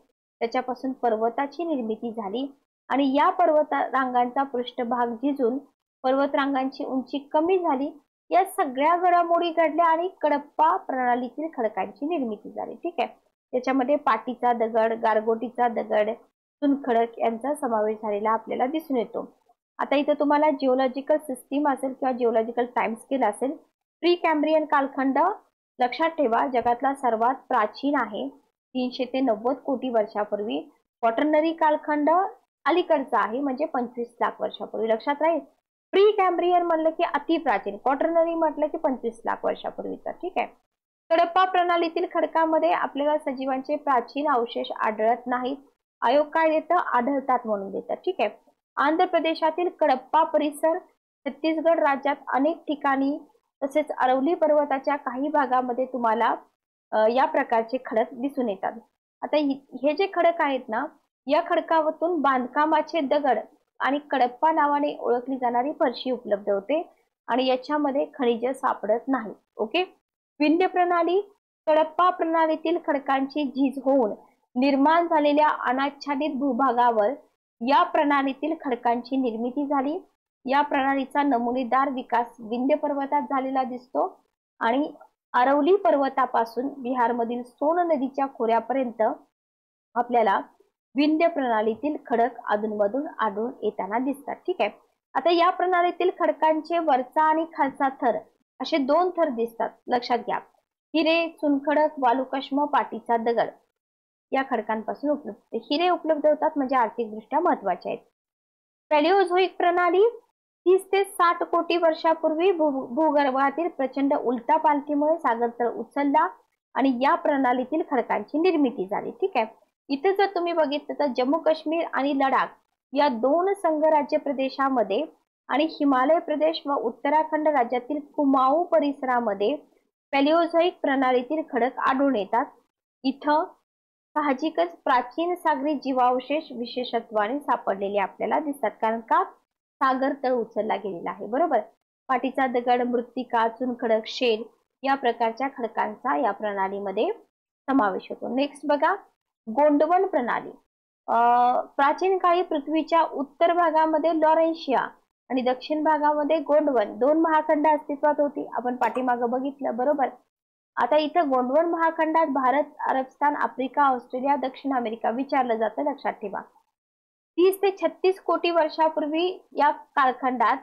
त्याच्यापासून पर्वताची निर्मिती झाली आणि या पर्वत रांगांचा पृष्ठभाग झिजून पर्वतरांगांची उंची कमी झाली. या सगळ्या घडामोडी घडल्या आणि हडप्पा प्रणालीतील खडकांची निर्मिती झाली. ठीक आहे. त्याच्यामध्ये पाटीचा दगड, गारगोटीचा दगड, चुनखडक यांचा समावेश झालेला आपल्याला दिसून येतो. आता इथं तुम्हाला जिओलॉजिकल सिस्टीम असेल किंवा जिओलॉजिकल टाइम स्केल असेल. प्री कॅम्ब्रियन कालखंड लक्षात ठेवा, जगातला सर्वात प्राचीन आहे, 300 ते 90 कोटी वर्षापूर्वी. क्वाटर्नरी कालखंड अलीकडचा आहे, म्हणजे 25 लाख वर्षापूर्वी. लक्षात राहील. प्री कॅम्ब्रियन म्हणलं की अति प्राचीन, क्वाटर्नरी म्हटलं की 25 लाख वर्षापूर्वीचा. ठीक आहे. हडप्पा प्रणालीतील खडकामध्ये आपल्याला सजीवांचे प्राचीन अवशेष आढळत नाहीत. आयोग काय देतं? आढळतात म्हणून देतात. ठीक आहे. आंध्र प्रदेशातील कडप्पा परिसर, छत्तीसगड राज्यात अनेक ठिकाणी, तसेच अरवली पर्वताच्या काही भागामध्ये तुम्हाला या प्रकारचे खडक दिसून येतात. आता हे जे खडक आहेत ना, या खडकावरून बांधकामाचे दगड आणि कडप्पा नावाने ओळखली जाणारी फरशी उपलब्ध होते आणि याच्यामध्ये खनिज सापडत नाही. ओके. विंध्य प्रणाली, कडप्पा प्रणालीतील खडकांची झीज होऊन निर्माण झालेल्या अनाच्छादित भूभागावर या प्रणालीतील खडकांची निर्मिती झाली. या प्रणालीचा नमुनेदार विकास विंध्य पर्वतात झालेला दिसतो आणि अरवली पर्वतापासून बिहारमधील सोन नदीच्या खोऱ्यापर्यंत आपल्याला विंध्य प्रणालीतील खडक अधूनमधून आढळून येताना दिसतात. ठीक आहे. आता या प्रणालीतील खडकांचे वरचा आणि खालचा थर असे 2 थर दिसतात. लक्षात घ्या. हिरे, चुनखडक, वालुकाष्म, पाटीचा दगड या खडकांपासून उपलब्ध. हिरे उपलब्ध होतात म्हणजे आर्थिकदृष्ट्या महत्वाचे आहेत. पॅलिओझोइक प्रणाली 30 ते 60 कोटी वर्षापूर्वी भूगर्भातील प्रचंड उलटा पालथीमुळे सागरतळ उचलला आणि या प्रणालीतील खडकांची निर्मिती झाली. ठीक आहे. इथे जर तुम्ही बघितलं तर जम्मू काश्मीर आणि लडाख या 2 संघराज्य प्रदेशामध्ये आणि हिमालय प्रदेश व उत्तराखंड राज्यातील कुमाऊ परिसरामध्ये पॅलिओझोइक प्रणालीतील खडक आढळून येतात. इथं साहजिकच प्राचीन सागरी जीवावशेष विशेषत्वाने सापडलेले आपल्याला दिसतात, कारण का? सागर तळ उचलला गेलेला आहे, बरोबर. पाटीचा दगड, मृत्तिका, चुनखडक, शेल या प्रकारच्या खडकांचा या प्रणालीमध्ये समावेश होतो. नेक्स्ट बघा, गोंडवन प्रणाली. प्राचीन काळी पृथ्वीच्या उत्तर भागामध्ये लॉरेन्शिया आणि दक्षिण भागामध्ये गोंडवन 2 महाखंड अस्तित्वात होती. आपण पाठीमागं बघितलं, बरोबर. आता इथं गोंडवन महाखंडात भारत, अरबस्तान, आफ्रिका, ऑस्ट्रेलिया, दक्षिण अमेरिका विचारलं जातं. लक्षात ठेवा. 30 ते 36 कोटी वर्षापूर्वी या कालखंडात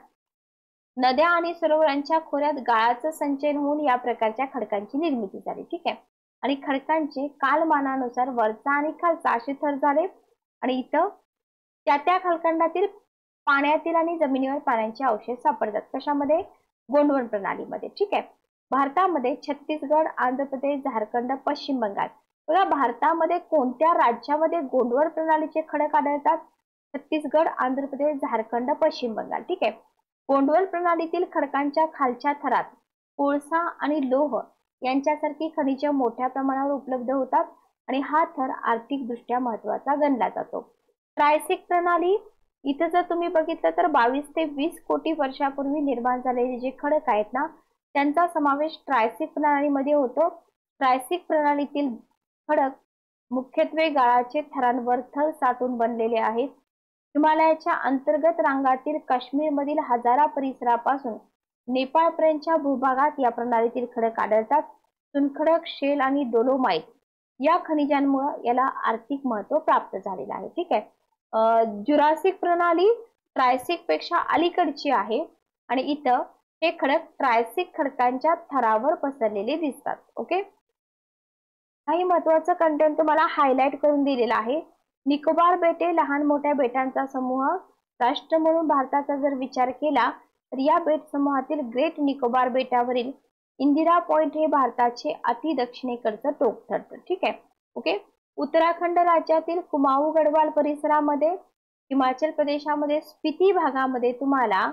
नद्या आणि सरोवरांच्या खोऱ्यात गाळाचं संचयन होऊन या प्रकारच्या खडकांची निर्मिती झाली. ठीक आहे. आणि खडकांचे कालमानानुसार वरचा आणि खालचा असे थर झाले आणि इथं त्या कालखंडातील पाण्यातील आणि जमिनीवर पाण्याचे अवशेष सापडतात. कशामध्ये? गोंडवन प्रणालीमध्ये. ठीक आहे. भारतामध्ये छत्तीसगड, आंध्र प्रदेश, झारखंड, पश्चिम बंगाल. बघा, भारतामध्ये कोणत्या राज्यामध्ये गोंडवन प्रणालीचे खडक आढळतात? छत्तीसगड, आंध्र प्रदेश, झारखंड, पश्चिम बंगाल. ठीक आहे. गोंडवन प्रणालीतील खडकांच्या खालच्या थरात कोळसा आणि लोह यांच्यासारखी खनिजे मोठ्या प्रमाणावर उपलब्ध होतात आणि हा थर आर्थिकदृष्ट्या महत्वाचा गणला जातो. ट्रायसिक प्रणाली, इथं जर तुम्ही बघितलं तर 22 ते 20 कोटी वर्षापूर्वी निर्माण झालेले जे खडक आहेत ना, त्यांचा समावेश ट्रायसिक प्रणालीमध्ये होतो. ट्रायसिक प्रणालीतील खडक मुख्यत्वे गाळाचे थरांवर थर साठून बनलेले आहेत. हिमालयाच्या अंतर्गत रांगातील काश्मीरमधील हजारा परिसरापासून नेपाळपर्यंतच्या भूभागात या प्रणालीतील खडक आढळतात. चुनखडक, शेल आणि डोलोमाइट या खनिजांमुळे याला आर्थिक महत्व प्राप्त झालेलं आहे. ठीक आहे. जुरासिक प्रणाली ट्रायसिक पेक्षा अलीकडची आहे आणि इथं हे खडक ट्रायसिक खडकांच्या थरावर पसरलेले दिसतात. ओके, काही महत्वाचं कंटेंट तुम्हाला हायलाइट करून दिलेला आहे. निकोबार बेटे लहान मोठ्या बेटांचा समूह. राष्ट्र म्हणून भारताचा जर विचार केला तर या बेट समूहातील ग्रेट निकोबार बेटावरील इंदिरा पॉइंट हे भारताचे अति दक्षिणेकडचं टोक ठरतं. ठीक आहे. ओके, उत्तराखंड राज्यातील कुमाऊ गढवाल परिसरामध्ये, हिमाचल प्रदेशामध्ये स्पिती भागामध्ये तुम्हाला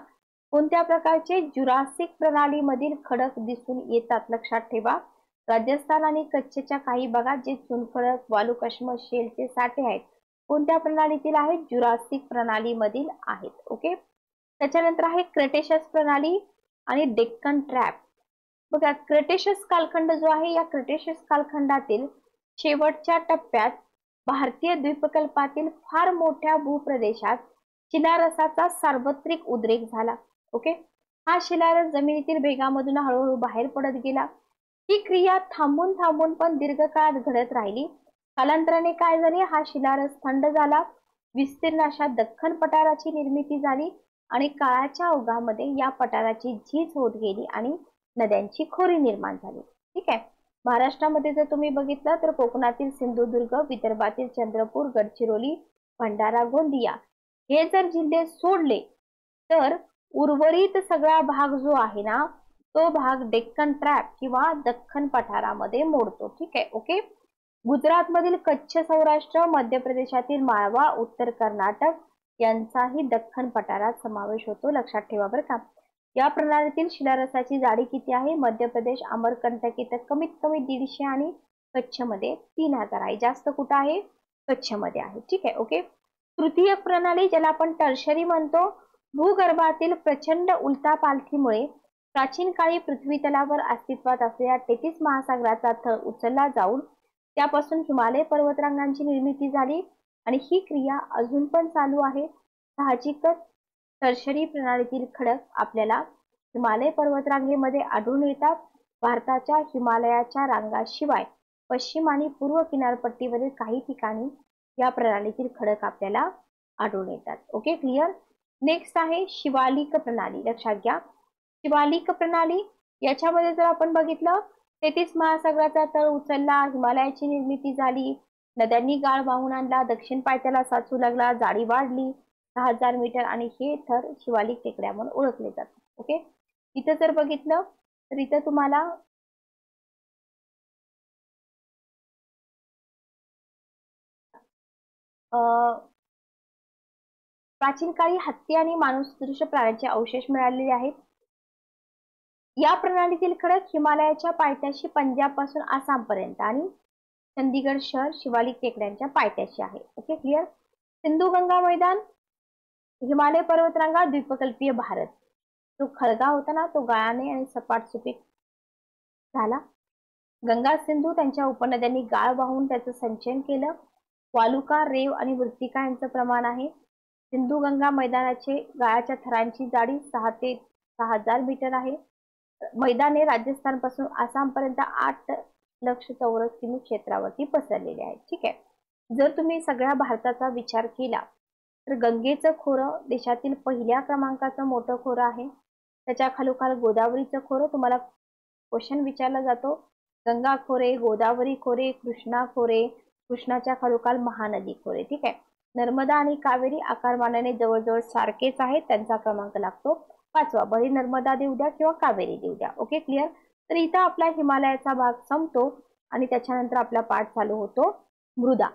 कोणत्या प्रकारचे जुरासिक प्रणालीमधील खडक दिसून येतात लक्षात ठेवा. राजस्थान आणि कच्छच्या काही भागात जे चुनखडक, वालुकाष्म, शेलचे साठे आहेत कोणत्या प्रणालीतील आहेत? जुरासिक प्रणालीमधील आहेत. ओके, त्याच्यानंतर आहे क्रेटेशस प्रणाली आणि डेक्कन ट्रॅप. बघा, क्रेटेशस कालखंड जो आहे या क्रेटेशस कालखंडातील शेवटच्या टप्प्यात भारतीय द्वीपकल्पातील फार मोठ्या भूप्रदेशात शिलारसाचा सार्वत्रिक उद्रेक झाला. ओके, हा शिलारस जमिनीतील भेगामधून हळूहळू बाहेर पडत गेला. ही क्रिया थांबून थांबून पण दीर्घकाळात घडत राहिली. कालांतराने काय झाले? हा शिलारस थंड झाला, विस्तीर्ण अशा दख्खन पठाराची निर्मिती झाली आणि काळाच्या ओघामध्ये या पठाराची झीज होत गेली आणि नद्यांची खोरी निर्माण झाली. ठीक आहे. महाराष्ट्रामध्ये जर तुम्ही बघितलं तर कोकणातील सिंधुदुर्ग, विदर्भातील चंद्रपूर, गडचिरोली, भंडारा, गोंदिया हे जर जिल्हे सोडले तर उर्वरित सगळा भाग जो आहे ना तो भाग डेक्कन ट्रॅप किंवा दख्खन पठारामध्ये मोडतो. ठीक आहे. ओके, गुजरात मधील कच्छ, सौराष्ट्र, मध्य प्रदेशातील माळवा, उत्तर कर्नाटक यांचाही दख्खन पठारात समावेश होतो. लक्षात ठेवा बरं का. या प्रणालीतील शिलारसाची जाडी किती आहे? मध्य प्रदेश, अमरकंटक इथं कमीत कमी 150 आणि कच्छ मध्ये 3000 आहे. जास्त कुठं आहे? कच्छ मध्ये आहे. ठीक आहे. ओके, तृतीय प्रणाली ज्याला आपण टर्शरी म्हणतो, भूगर्भातील प्रचंड उलटापालथीमुळे प्राचीन काळी पृथ्वी तलावर अस्तित्वात असलेल्या टेथिस महासागराचा थर उचलला जाऊन त्यापासून हिमालय पर्वतरांगांची निर्मिती झाली आणि ही क्रिया अजून पण चालू आहे. साहजिकच टर्शरी प्रणालीतील खडक आपल्याला हिमालय पर्वतरांगेमध्ये आढळून येतात. भारताच्या हिमालयाच्या रांगाशिवाय पश्चिम आणि पूर्व किनारपट्टीवरील काही ठिकाणी या प्रणालीतील खडक आपल्याला आढळून येतात. Okay, clear. नेक्स्ट आहे शिवालिक प्रणाली. लक्षात घ्या, शिवालिक प्रणाली याच्यामध्ये जर आपण बघितलं, टेथिस महासागराचा तळ उचलला, हिमालयाची निर्मिती झाली, नद्यांनी गाळ वाहून आणला, दक्षिण पायथ्याला साचू लागला, जाडी वाढली 6000 मीटर आणि हे थर शिवालिक टेकड्या म्हणून ओळखले जातात. ओके, इथं जर बघितलं तर इथं तुम्हाला प्राचीन काळी हत्ती आणि माणूस सदृश प्राण्यांचे अवशेष मिळालेले आहेत. या प्रणालीतील खडक हिमालयाच्या पायथ्याशी पंजाब पासून आसाम पर्यंत आणि चंदीगड शहर शिवालिक टेकड्यांच्या पायथ्याशी आहे. Okay, clear. सिंधू गंगा मैदान, हिमालय पर्वतरांगा, द्वीपकल्पीय भारत. जो खळगा होता ना तो गाळाने आणि सपाट सुपीक झाला. गंगा सिंधू त्यांच्या उपनद्यांनी गाळ वाहून त्याचं संचयन केलं. वालुका, रेव आणि मृत्तिका यांचं प्रमाण आहे. सिंधू गंगा मैदानाचे गाळाच्या थरांची जाडी 6 ते 6000 मीटर आहे. मैदाने राजस्थान पासून आसाम पर्यंत 8 लक्ष चौरस किमी क्षेत्रावरती पसरलेले आहेत. ठीक आहे. जर तुम्ही सगळ्या भारताचा विचार केला तर गंगेचं खोरं देशातील पहिल्या क्रमांकाचं मोठं खोरं आहे. त्याच्या खालोखाल गोदावरीचं खोरं. तुम्हाला क्वेश्चन विचारला जातो, गंगा खोरे, गोदावरी खोरे, कृष्णा खोरे, कृष्णाच्या खालोखाल महानदी खोरे. ठीक आहे. नर्मदा आणि कावेरी आकारमानाने जवळजवळ सारखेच आहेत, त्यांचा क्रमांक लागतो 5वा. भले नर्मदा देऊ द्या किंवा कावेरी देऊ द्या. Okay, clear. तर इथं आपला हिमालयाचा भाग संपतो आणि त्याच्यानंतर आपला पाठ चालू होतो मृदा.